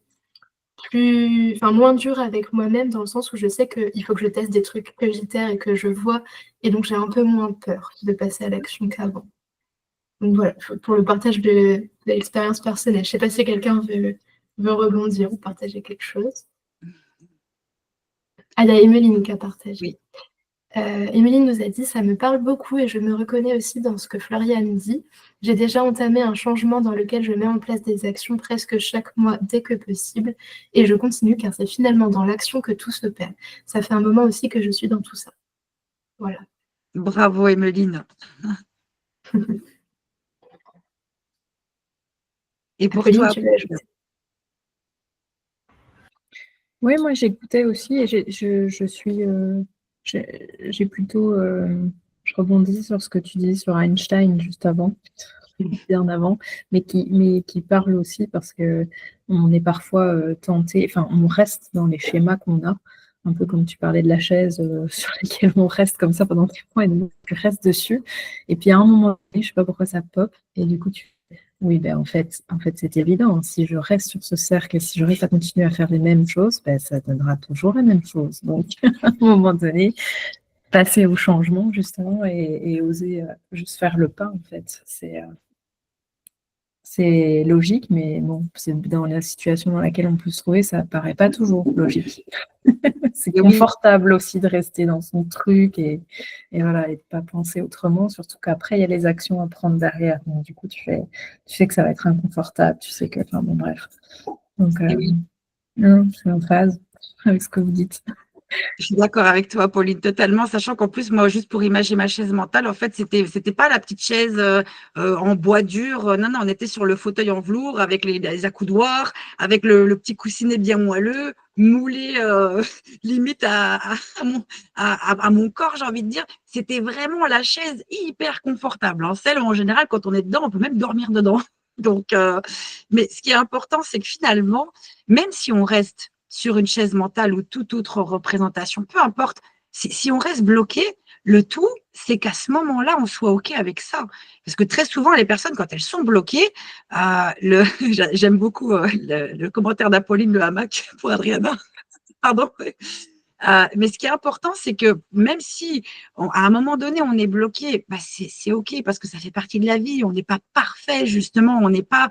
moins dure avec moi-même dans le sens où je sais qu'il faut que je teste des trucs que j'itère et que je vois. Et donc, j'ai un peu moins peur de passer à l'action qu'avant. Donc voilà, pour le partage de l'expérience personnelle. Je ne sais pas si quelqu'un veut rebondir ou partager quelque chose. Ah, il y a Emeline qui a partagé. Oui. Emeline nous a dit « Ça me parle beaucoup et je me reconnais aussi dans ce que Floriane dit. J'ai déjà entamé un changement dans lequel je mets en place des actions presque chaque mois dès que possible et je continue car c'est finalement dans l'action que tout se perd. Ça fait un moment aussi que je suis dans tout ça. » Voilà. Bravo, Emeline. Et pour Apolline, toi, tu veux ajouter? Oui, moi j'écoutais aussi et j'ai plutôt, je rebondis sur ce que tu disais sur Einstein juste avant, bien avant, mais qui parle aussi parce que on est parfois tenté, enfin on reste dans les schémas qu'on a, un peu comme tu parlais de la chaise sur laquelle on reste comme ça pendant des mois et tu restes dessus, et puis à un moment donné, je sais pas pourquoi ça pop, et du coup oui, en fait, c'est évident. Si je reste sur ce cercle et si je reste à continuer à faire les mêmes choses, ça donnera toujours la même chose. Donc, à un moment donné, passer au changement, justement, et oser juste faire le pas, en fait. C'est logique, mais bon, dans la situation dans laquelle on peut se trouver, ça paraît pas toujours logique. C'est confortable aussi de rester dans son truc et voilà, et de pas penser autrement, surtout qu'après, il y a les actions à prendre derrière. Donc, du coup, tu sais que ça va être inconfortable, tu sais que, enfin, bon, bref. Donc, non, je suis en phase avec ce que vous dites. Je suis d'accord avec toi, Pauline, totalement, sachant qu'en plus, moi, juste pour imaginer ma chaise mentale, en fait, c'était pas la petite chaise en bois dur. Non, non, on était sur le fauteuil en velours avec les accoudoirs, avec le petit coussinet bien moelleux, moulé limite à mon corps, j'ai envie de dire. C'était vraiment la chaise hyper confortable, hein. Celle où, en général, quand on est dedans, on peut même dormir dedans. Donc, mais ce qui est important, c'est que finalement, même si on reste sur une chaise mentale ou toute autre représentation, peu importe, si on reste bloqué, le tout, c'est qu'à ce moment-là, on soit OK avec ça. Parce que très souvent, les personnes, quand elles sont bloquées, j'aime beaucoup le commentaire d'Apolline Le Hamac pour Adriana, pardon, Mais ce qui est important, c'est que même si à un moment donné, on est bloqué, bah c'est OK parce que ça fait partie de la vie. On n'est pas parfait, justement. On n'est pas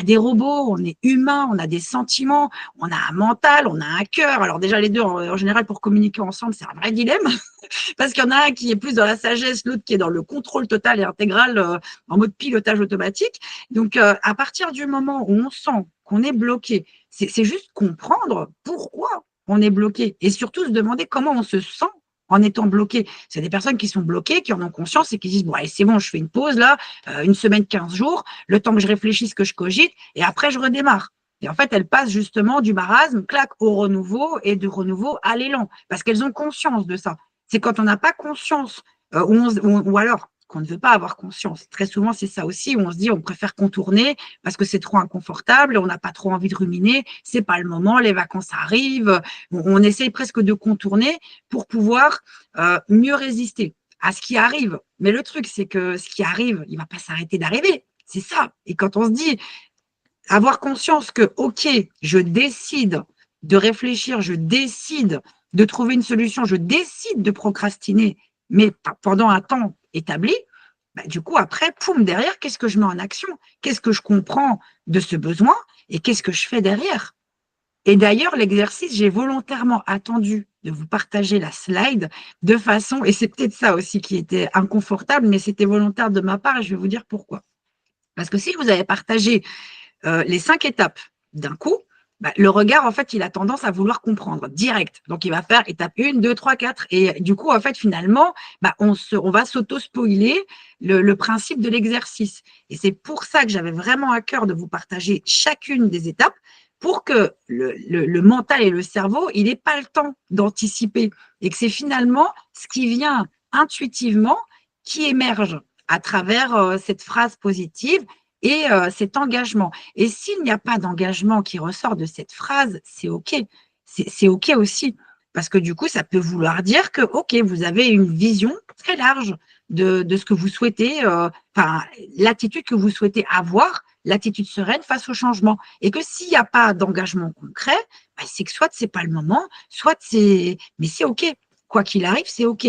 des robots. On est humain. On a des sentiments. On a un mental. On a un cœur. Alors déjà, les deux, en général, pour communiquer ensemble, c'est un vrai dilemme parce qu'il y en a un qui est plus dans la sagesse, l'autre qui est dans le contrôle total et intégral en mode pilotage automatique. Donc, à partir du moment où on sent qu'on est bloqué, c'est juste comprendre pourquoi on est bloqué et surtout se demander comment on se sent en étant bloqué. C'est des personnes qui sont bloquées, qui en ont conscience et qui disent, bon, allez, c'est bon, je fais une pause là, une semaine, 15 jours, le temps que je réfléchisse, que je cogite, et après, je redémarre. Et en fait, elles passent justement du marasme, clac, au renouveau et du renouveau à l'élan, parce qu'elles ont conscience de ça. C'est quand on n'a pas conscience, ou alors qu'on ne veut pas avoir conscience. Très souvent, c'est ça aussi, où on se dit, on préfère contourner parce que c'est trop inconfortable, on n'a pas trop envie de ruminer, c'est pas le moment, les vacances arrivent, on essaye presque de contourner pour pouvoir mieux résister à ce qui arrive. Mais le truc, c'est que ce qui arrive, il ne va pas s'arrêter d'arriver. C'est ça. Et quand on se dit, avoir conscience que, OK, je décide de réfléchir, je décide de trouver une solution, je décide de procrastiner, mais pendant un temps établi, bah, du coup, après, poum, derrière, qu'est-ce que je mets en action? Qu'est-ce que je comprends de ce besoin et qu'est-ce que je fais derrière? Et d'ailleurs, l'exercice, j'ai volontairement attendu de vous partager la slide de façon, et c'est peut-être ça aussi qui était inconfortable, mais c'était volontaire de ma part et je vais vous dire pourquoi. Parce que si je vous avais partagé les 5 étapes d'un coup, bah, le regard, en fait, il a tendance à vouloir comprendre direct. Donc, il va faire étape 1, 2, 3, 4. Et du coup, en fait, finalement, bah, on va s'auto-spoiler le principe de l'exercice. Et c'est pour ça que j'avais vraiment à cœur de vous partager chacune des étapes pour que le mental et le cerveau, il n'ait pas le temps d'anticiper. Et que c'est finalement ce qui vient intuitivement qui émerge à travers cette phrase positive et cet engagement. Et s'il n'y a pas d'engagement qui ressort de cette phrase, c'est OK. C'est OK aussi. Parce que du coup, ça peut vouloir dire que, OK, vous avez une vision très large de ce que vous souhaitez, enfin, l'attitude que vous souhaitez avoir, l'attitude sereine face au changement. Et que s'il n'y a pas d'engagement concret, bah, c'est que soit c'est pas le moment, soit c'est… Mais c'est OK. Quoi qu'il arrive, c'est OK.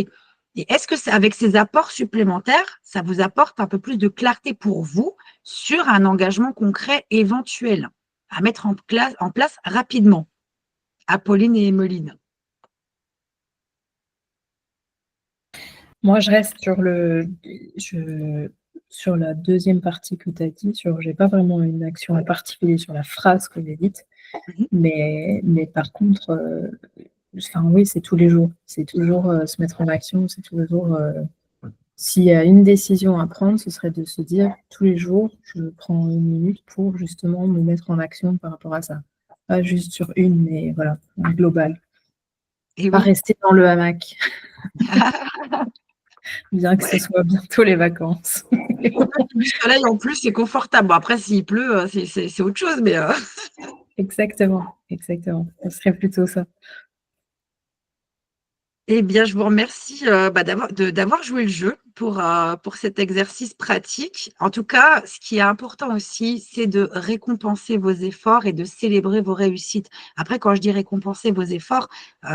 Et est-ce que avec ces apports supplémentaires, ça vous apporte un peu plus de clarté pour vous sur un engagement concret éventuel à mettre en place rapidement? Apolline et Emeline. Moi, je reste sur la deuxième partie que tu as dit, j'ai pas vraiment une action en particulier sur la phrase que j'ai dite, mais par contre, enfin oui, c'est tous les jours. C'est toujours se mettre en action, c'est tous les jours. S'il y a une décision à prendre, ce serait de se dire tous les jours, je prends une minute pour justement me mettre en action par rapport à ça. Pas juste sur une, mais voilà, en global. Et pas oui. rester dans le hamac. Bien que ce soit bientôt les vacances. Du soleil en plus, c'est confortable. Bon, après, s'il pleut, c'est autre chose, mais Exactement, exactement. Ce serait plutôt ça. Eh bien, je vous remercie d'avoir joué le jeu pour cet exercice pratique. En tout cas, ce qui est important aussi, c'est de récompenser vos efforts et de célébrer vos réussites. Après, quand je dis récompenser vos efforts,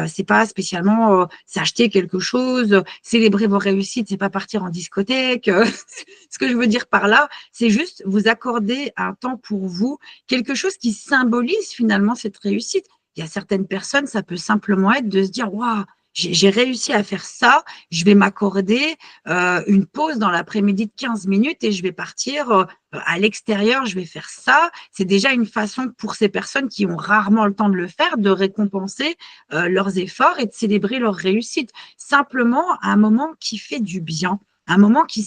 c'est pas spécialement s'acheter quelque chose, célébrer vos réussites, c'est pas partir en discothèque. Ce que je veux dire par là, c'est juste vous accorder un temps pour vous, quelque chose qui symbolise finalement cette réussite. Il y a certaines personnes, ça peut simplement être de se dire, waouh, j'ai réussi à faire ça, je vais m'accorder une pause dans l'après-midi de 15 minutes et je vais partir à l'extérieur, je vais faire ça. C'est déjà une façon pour ces personnes qui ont rarement le temps de le faire, de récompenser leurs efforts et de célébrer leur réussite. Simplement un moment qui fait du bien. Un moment qui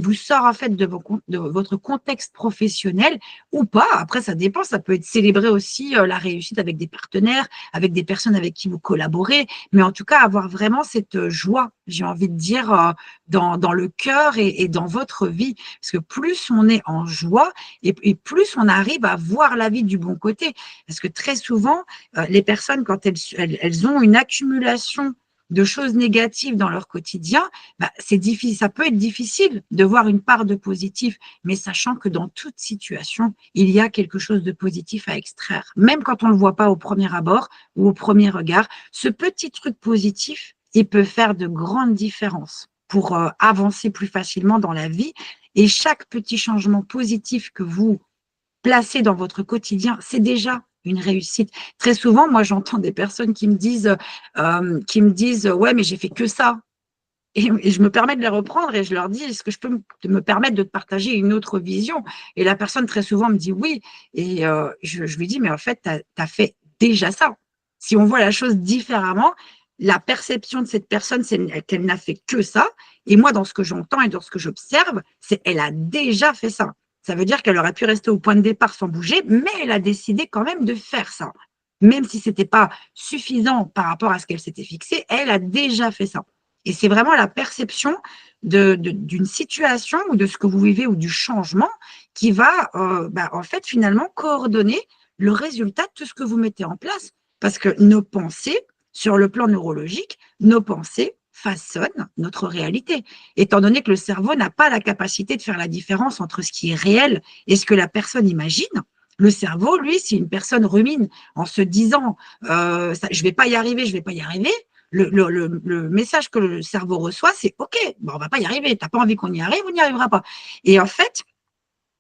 vous sort en fait de votre contexte professionnel ou pas. Après, ça dépend. Ça peut être célébrer aussi la réussite avec des partenaires, avec des personnes avec qui vous collaborez. Mais en tout cas, avoir vraiment cette joie, j'ai envie de dire, dans le cœur et dans votre vie. Parce que plus on est en joie et plus on arrive à voir la vie du bon côté. Parce que très souvent, les personnes, quand elles ont une accumulation de choses négatives dans leur quotidien, c'est difficile, ça peut être difficile de voir une part de positif, mais sachant que dans toute situation, il y a quelque chose de positif à extraire. Même quand on ne le voit pas au premier abord ou au premier regard, ce petit truc positif, il peut faire de grandes différences pour avancer plus facilement dans la vie. Et chaque petit changement positif que vous placez dans votre quotidien, c'est déjà une réussite. Très souvent, moi, j'entends des personnes qui me disent, ouais, mais j'ai fait que ça. Et je me permets de les reprendre et je leur dis, est-ce que je peux me permettre de te partager une autre vision? Et la personne, très souvent, me dit oui. Et je lui dis, mais en fait, tu as fait déjà ça. Si on voit la chose différemment, la perception de cette personne, c'est qu'elle n'a fait que ça. Et moi, dans ce que j'entends et dans ce que j'observe, c'est qu'elle a déjà fait ça. Ça veut dire qu'elle aurait pu rester au point de départ sans bouger, mais elle a décidé quand même de faire ça. Même si ce n'était pas suffisant par rapport à ce qu'elle s'était fixé, elle a déjà fait ça. Et c'est vraiment la perception d'une situation ou de ce que vous vivez ou du changement qui va, en fait, finalement, coordonner le résultat de tout ce que vous mettez en place. Parce que nos pensées, sur le plan neurologique, nos pensées façonnent notre réalité. Étant donné que le cerveau n'a pas la capacité de faire la différence entre ce qui est réel et ce que la personne imagine, le cerveau, lui, si une personne rumine en se disant je ne vais pas y arriver, je ne vais pas y arriver, le message que le cerveau reçoit, c'est OK, bon, on ne va pas y arriver, tu n'as pas envie qu'on y arrive, on n'y arrivera pas. Et en fait,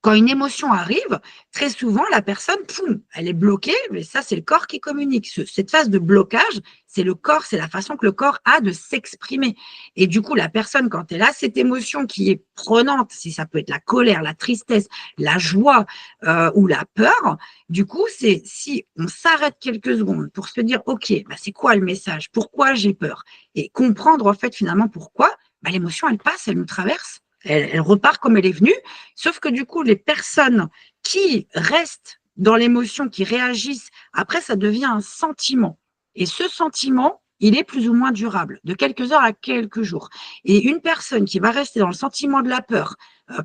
quand une émotion arrive, très souvent, la personne, poum, elle est bloquée, mais ça, c'est le corps qui communique. Cette phase de blocage, c'est le corps, c'est la façon que le corps a de s'exprimer. Et du coup, la personne, quand elle a cette émotion qui est prenante, si ça peut être la colère, la tristesse, la joie ou la peur, du coup, c'est si on s'arrête quelques secondes pour se dire, OK, c'est quoi le message? Pourquoi j'ai peur? Et comprendre, en fait, finalement, pourquoi, l'émotion, elle passe, elle nous traverse. Elle repart comme elle est venue, sauf que du coup, les personnes qui restent dans l'émotion, qui réagissent, après, ça devient un sentiment. Et ce sentiment, il est plus ou moins durable, de quelques heures à quelques jours. Et une personne qui va rester dans le sentiment de la peur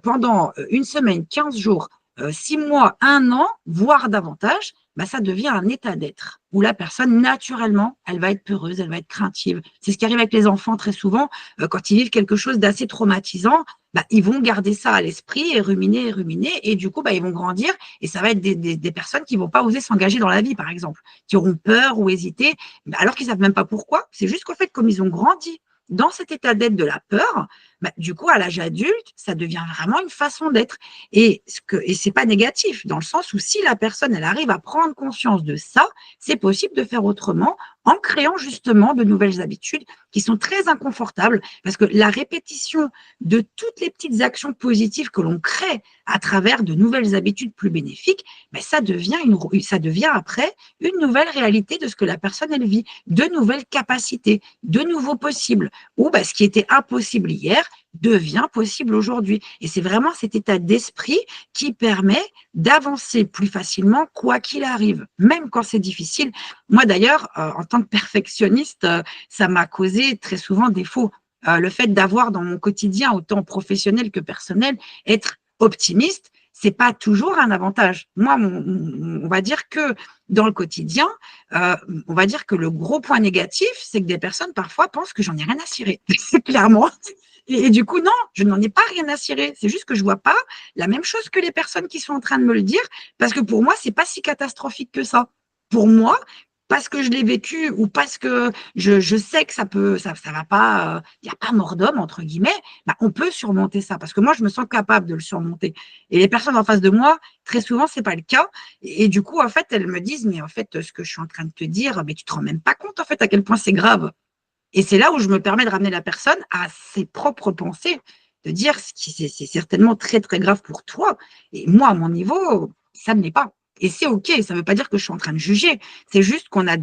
pendant une semaine, 15 jours, 6 mois, 1 an, voire davantage, ça devient un état d'être où la personne, naturellement, elle va être peureuse, elle va être craintive. C'est ce qui arrive avec les enfants très souvent. Quand ils vivent quelque chose d'assez traumatisant, ils vont garder ça à l'esprit et ruminer, et du coup, ils vont grandir et ça va être des personnes qui vont pas oser s'engager dans la vie, par exemple, qui auront peur ou hésiter, alors qu'ils savent même pas pourquoi. C'est juste qu'en fait, comme ils ont grandi dans cet état d'être de la peur, du coup, à l'âge adulte, ça devient vraiment une façon d'être. Et c'est pas négatif, dans le sens où si la personne, elle arrive à prendre conscience de ça, c'est possible de faire autrement en créant justement de nouvelles habitudes qui sont très inconfortables, parce que la répétition de toutes les petites actions positives que l'on crée à travers de nouvelles habitudes plus bénéfiques, ça devient après une nouvelle réalité de ce que la personne, elle vit, de nouvelles capacités, de nouveaux possibles, ou ce qui était impossible hier devient possible aujourd'hui. Et c'est vraiment cet état d'esprit qui permet d'avancer plus facilement, quoi qu'il arrive, même quand c'est difficile. Moi, d'ailleurs, en tant que perfectionniste, ça m'a causé très souvent défaut. Le fait d'avoir dans mon quotidien, autant professionnel que personnel, être optimiste, c'est pas toujours un avantage. Moi, on va dire que dans le quotidien, on va dire que le gros point négatif, c'est que des personnes parfois pensent que j'en ai rien à cirer, clairement. Et du coup, non, je n'en ai pas rien à cirer. C'est juste que je vois pas la même chose que les personnes qui sont en train de me le dire, parce que pour moi, c'est pas si catastrophique que ça. Pour moi, parce que je l'ai vécu ou parce que je sais que ça va pas, il n'y a pas mort d'homme, entre guillemets, on peut surmonter ça. Parce que moi, je me sens capable de le surmonter. Et les personnes en face de moi, très souvent, c'est pas le cas. Et du coup, en fait, elles me disent, mais en fait, ce que je suis en train de te dire, mais tu te rends même pas compte, en fait, à quel point c'est grave. Et c'est là où je me permets de ramener la personne à ses propres pensées, de dire c'est certainement très, très grave pour toi. Et moi, à mon niveau, ça ne l'est pas. Et c'est OK, ça ne veut pas dire que je suis en train de juger. C'est juste qu'on a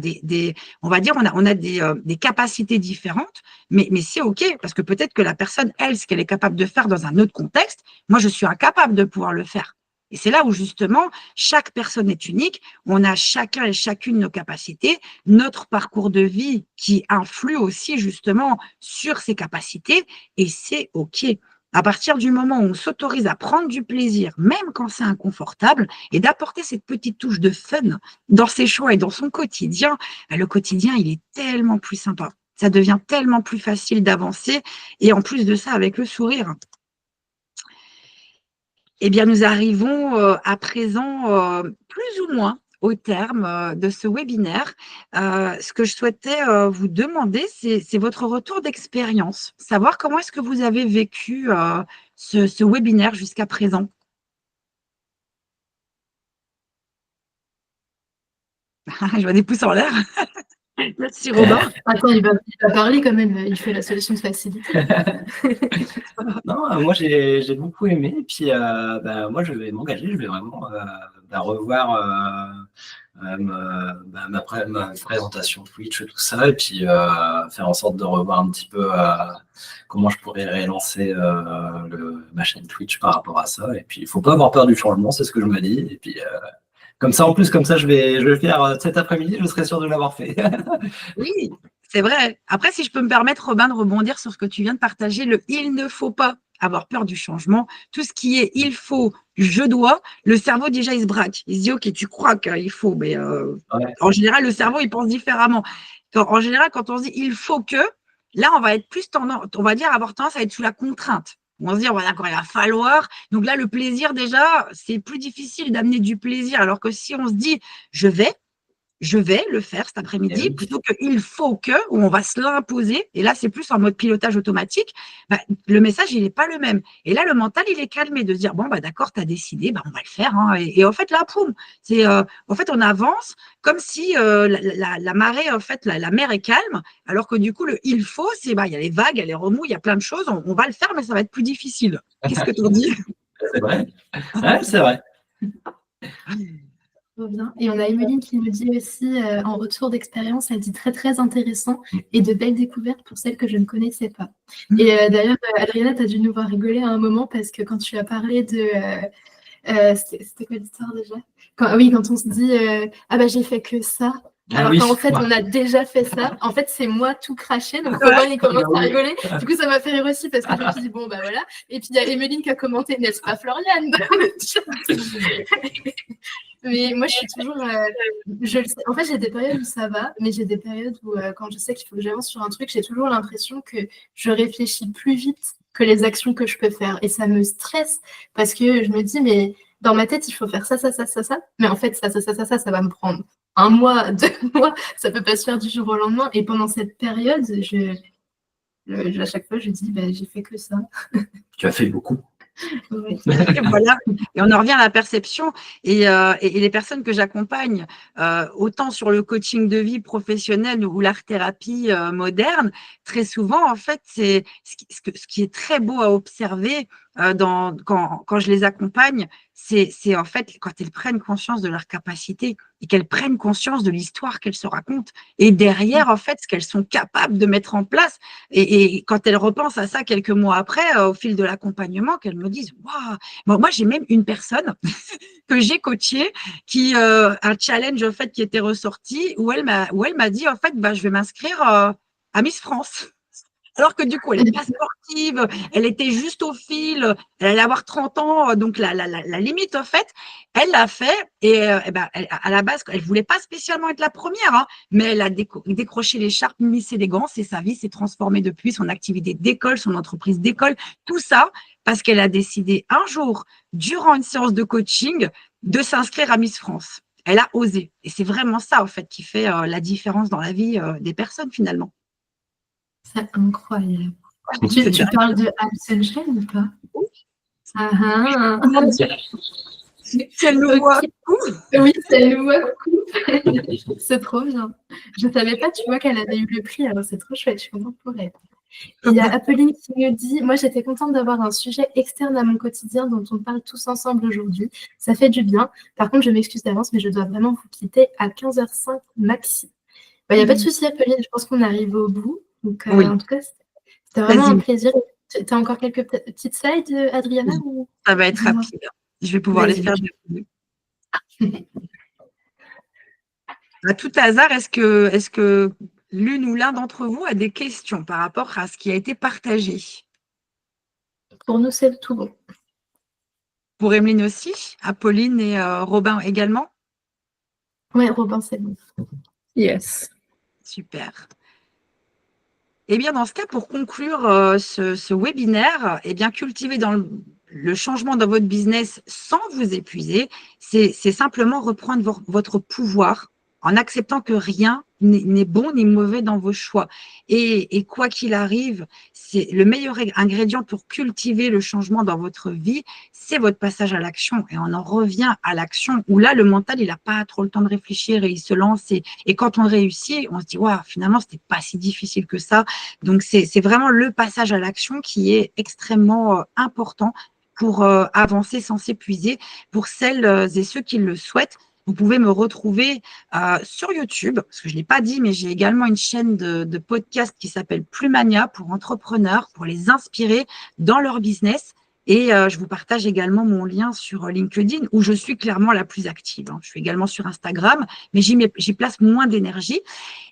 on va dire, on a des capacités différentes, mais c'est OK, parce que peut-être que la personne, elle, ce qu'elle est capable de faire dans un autre contexte, moi, je suis incapable de pouvoir le faire. Et c'est là où, justement, chaque personne est unique. On a chacun et chacune nos capacités, notre parcours de vie qui influe aussi, justement, sur ces capacités. Et c'est OK. À partir du moment où on s'autorise à prendre du plaisir, même quand c'est inconfortable, et d'apporter cette petite touche de fun dans ses choix et dans son quotidien, le quotidien, il est tellement plus sympa. Ça devient tellement plus facile d'avancer et en plus de ça, avec le sourire. Eh bien, nous arrivons à présent plus ou moins au terme de ce webinaire. Ce que je souhaitais vous demander, c'est votre retour d'expérience, savoir comment est-ce que vous avez vécu ce webinaire jusqu'à présent. Je vois des pouces en l'air. Merci Robin. Attends, il va parler quand même, il fait la solution de facilité. Non, moi j'ai beaucoup aimé. Et puis moi je vais m'engager, je vais vraiment revoir ma présentation Twitch, tout ça, et puis faire en sorte de revoir un petit peu comment je pourrais relancer ma chaîne Twitch par rapport à ça. Et puis il faut pas avoir peur du changement, c'est ce que je me dis. Et puis comme ça, je vais faire cet après-midi, je serai sûr de l'avoir fait. Oui, c'est vrai. Après, si je peux me permettre, Robin, de rebondir sur ce que tu viens de partager, il ne faut pas avoir peur du changement. Tout ce qui est il faut, je dois, le cerveau déjà il se braque. Il se dit ok, tu crois qu'il faut, mais Ouais. en général le cerveau il pense différemment. En général, quand on se dit il faut que, là on va être plus tendance, on va dire avoir tendance à être sous la contrainte. On se dit, d'accord, il va falloir. Donc là, le plaisir, déjà, c'est plus difficile d'amener du plaisir. Alors que si on se dit, je vais le faire cet après-midi, Oui. plutôt que il faut que, où on va se l'imposer, et là, c'est plus en mode pilotage automatique, le message, il n'est pas le même. Et là, le mental, il est calmé de se dire, bon, d'accord, tu as décidé, on va le faire. Hein. Et en fait, là, poum, en fait, on avance comme si la marée, en fait, la mer est calme, alors que du coup, le il faut, c'est, il y a les vagues, il y a les remous, il y a plein de choses, on va le faire, mais ça va être plus difficile. Qu'est-ce que tu en dis? C'est vrai. Ouais, c'est vrai. Trop bien. Et on a Emeline qui nous dit aussi, en retour d'expérience, elle dit très très intéressant et de belles découvertes pour celles que je ne connaissais pas. Et d'ailleurs, Adriana, tu as dû nous voir rigoler à un moment parce que quand tu as parlé de... c'était quoi l'histoire déjà? Quand on se dit j'ai fait que ça. Alors qu'en fait, on a déjà fait ça. En fait, c'est moi tout craché. Donc, Robin, il commence à rigoler. Du coup, ça m'a fait rire aussi parce que je me suis dit, bon, voilà. Et puis, il y a Emeline qui a commenté, n'est-ce pas, Floriane? Mais moi, je suis toujours. Je le sais. En fait, j'ai des périodes où ça va, mais j'ai des périodes où, quand je sais qu'il faut que j'avance sur un truc, j'ai toujours l'impression que je réfléchis plus vite que les actions que je peux faire. Et ça me stresse parce que je me dis, mais dans ma tête, il faut faire ça, ça, ça, ça, ça. Mais en fait, ça va me prendre 1 mois, 2 mois. Ça peut pas se faire du jour au lendemain. Et pendant cette période, à chaque fois, je dis, j'ai fait que ça. Tu as fait beaucoup. Ouais. Et voilà. Et on en revient à la perception. Et les personnes que j'accompagne, autant sur le coaching de vie professionnel ou l'art-thérapie moderne, très souvent, en fait, c'est ce qui est très beau à observer quand je les accompagne, c'est en fait quand elles prennent conscience de leur capacité et qu'elles prennent conscience de l'histoire qu'elles se racontent et derrière, en fait, ce qu'elles sont capables de mettre en place. Et quand elles repensent à ça quelques mois après, au fil de l'accompagnement, qu'elles me disent « Waouh !» Bon, moi, j'ai même une personne que j'ai coachée qui, un challenge, en fait, qui était ressorti où elle m'a dit, en fait, je vais m'inscrire à Miss France. Alors que du coup, elle n'est pas sportive, elle était juste au fil, elle allait avoir 30 ans, donc la limite, en fait, elle l'a fait et à la base, elle ne voulait pas spécialement être la première, hein, mais elle a décroché l'écharpe Miss Élégance et sa vie s'est transformée depuis, son activité d'école, son entreprise d'école, tout ça parce qu'elle a décidé un jour, durant une séance de coaching, de s'inscrire à Miss France. Elle a osé. Et c'est vraiment ça, en fait, qui fait la différence dans la vie des personnes, finalement. C'est incroyable. Tu parles de Sunshine ou pas? C'est le voit. Oui, c'est le voit. C'est trop bien. Je ne savais pas, tu vois, qu'elle avait eu le prix, alors c'est trop chouette, je suis contente pour elle. Il y a Apolline qui me dit, moi j'étais contente d'avoir un sujet externe à mon quotidien dont on parle tous ensemble aujourd'hui. Ça fait du bien. Par contre, je m'excuse d'avance, mais je dois vraiment vous quitter à 15h05 maxi. Il n'y a pas de souci, Apolline, je pense qu'on arrive au bout. Donc, Oui. en tout cas, c'était vraiment un plaisir. Tu as encore quelques petites slides, Adriana ou... Ça va être rapide. Je vais pouvoir les faire. À tout hasard, est-ce que l'une ou l'un d'entre vous a des questions par rapport à ce qui a été partagé? Pour nous, c'est tout bon. Pour Emeline aussi, Apolline et Robin également? Oui, Robin, c'est bon. Yes. Super. Eh bien, dans ce cas, pour conclure ce webinaire, eh bien, cultiver dans le changement dans votre business sans vous épuiser, c'est simplement reprendre votre pouvoir en acceptant que rien n'est bon ni mauvais dans vos choix. Et quoi qu'il arrive, c'est le meilleur ingrédient pour cultiver le changement dans votre vie, c'est votre passage à l'action. Et on en revient à l'action où là, le mental, il n'a pas trop le temps de réfléchir et il se lance. Et quand on réussit, on se dit, waouh, finalement, c'était pas si difficile que ça. Donc, c'est vraiment le passage à l'action qui est extrêmement important pour avancer sans s'épuiser. Pour celles et ceux qui le souhaitent, vous pouvez me retrouver sur YouTube, parce que je ne l'ai pas dit, mais j'ai également une chaîne de podcast qui s'appelle Plumania pour entrepreneurs, pour les inspirer dans leur business. Et je vous partage également mon lien sur LinkedIn, où je suis clairement la plus active. Je suis également sur Instagram, mais j'y place moins d'énergie.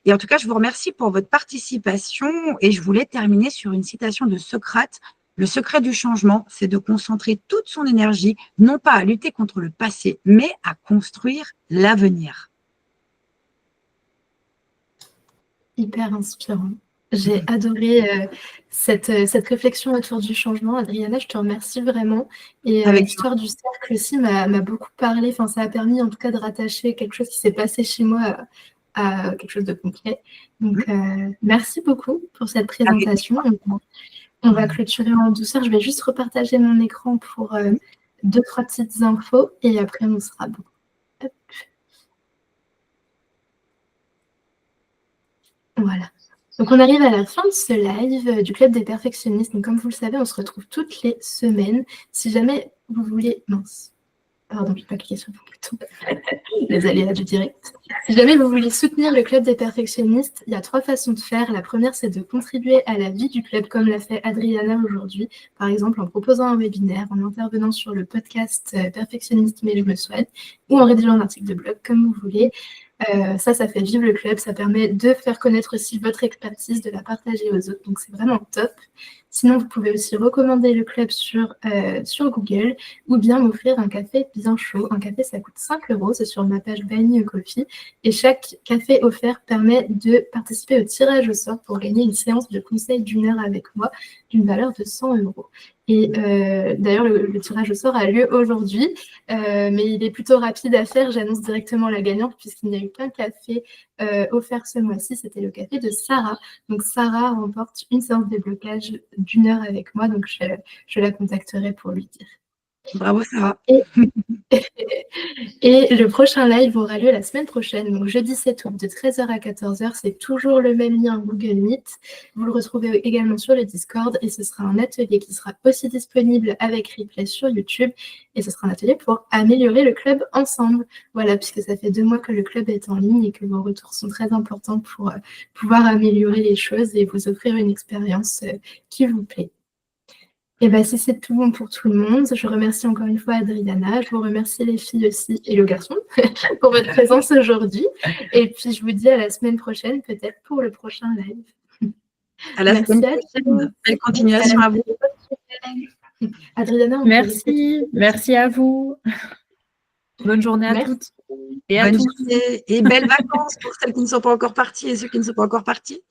Et en tout cas, je vous remercie pour votre participation. Et je voulais terminer sur une citation de Socrate. Le secret du changement, c'est de concentrer toute son énergie, non pas à lutter contre le passé, mais à construire l'avenir. Hyper inspirant. J'ai adoré cette réflexion autour du changement. Adriana, je te remercie vraiment. Et l'histoire du cercle aussi m'a beaucoup parlé. Enfin, ça a permis en tout cas de rattacher quelque chose qui s'est passé chez moi à quelque chose de concret. Donc, merci beaucoup pour cette présentation. On va clôturer en douceur. Je vais juste repartager mon écran pour 2-3 petites infos et après on sera bon. Hop. Voilà. Donc on arrive à la fin de ce live du Club des Perfectionnistes. Donc comme vous le savez, on se retrouve toutes les semaines. Si jamais vous voulez... Mince. Pardon, je n'ai pas cliqué sur le bouton. Les aléas du direct. Si jamais vous voulez soutenir le Club des Perfectionnistes, il y a 3 façons de faire. La première, c'est de contribuer à la vie du club comme l'a fait Adriana aujourd'hui. Par exemple, en proposant un webinaire, en intervenant sur le podcast Perfectionniste mais je me souhaite, ou en rédigeant un article de blog, comme vous voulez. Ça fait vivre le club, ça permet de faire connaître aussi votre expertise, de la partager aux autres, donc c'est vraiment top. Sinon, vous pouvez aussi recommander le club sur Google ou bien m'offrir un café bien chaud. Un café, ça coûte 5 €, c'est sur ma page Buy Me a Coffee. Et chaque café offert permet de participer au tirage au sort pour gagner une séance de conseil d'1 heure avec moi d'une valeur de 100 €. Et d'ailleurs, le tirage au sort a lieu aujourd'hui, mais il est plutôt rapide à faire. J'annonce directement la gagnante puisqu'il n'y a eu qu'un café offert ce mois-ci. C'était le café de Sarah. Donc, Sarah remporte une séance de déblocage d'1 heure avec moi. Donc, je la contacterai pour lui dire. Bravo, Sarah. Et le prochain live aura lieu la semaine prochaine, donc jeudi 7 août, de 13 h à 14 h. C'est toujours le même lien Google Meet. Vous le retrouvez également sur le Discord et ce sera un atelier qui sera aussi disponible avec replay sur YouTube. Et ce sera un atelier pour améliorer le club ensemble. Voilà, puisque ça fait 2 mois que le club est en ligne et que vos retours sont très importants pour pouvoir améliorer les choses et vous offrir une expérience qui vous plaît. Et bien, si c'est tout bon pour tout le monde, je remercie encore une fois Adriana, je vous remercie les filles aussi et le garçon pour votre présence aujourd'hui. Et puis, je vous dis à la semaine prochaine, peut-être pour le prochain live. À la semaine prochaine. Belle continuation à vous. Adriana, merci à vous. Bonne journée à toutes et à tous. Et belles vacances pour celles qui ne sont pas encore parties et ceux qui ne sont pas encore partis.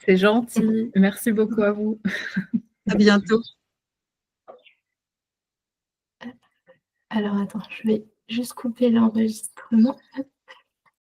C'est gentil. Merci beaucoup à vous. À bientôt. Alors, attends, je vais juste couper l'enregistrement.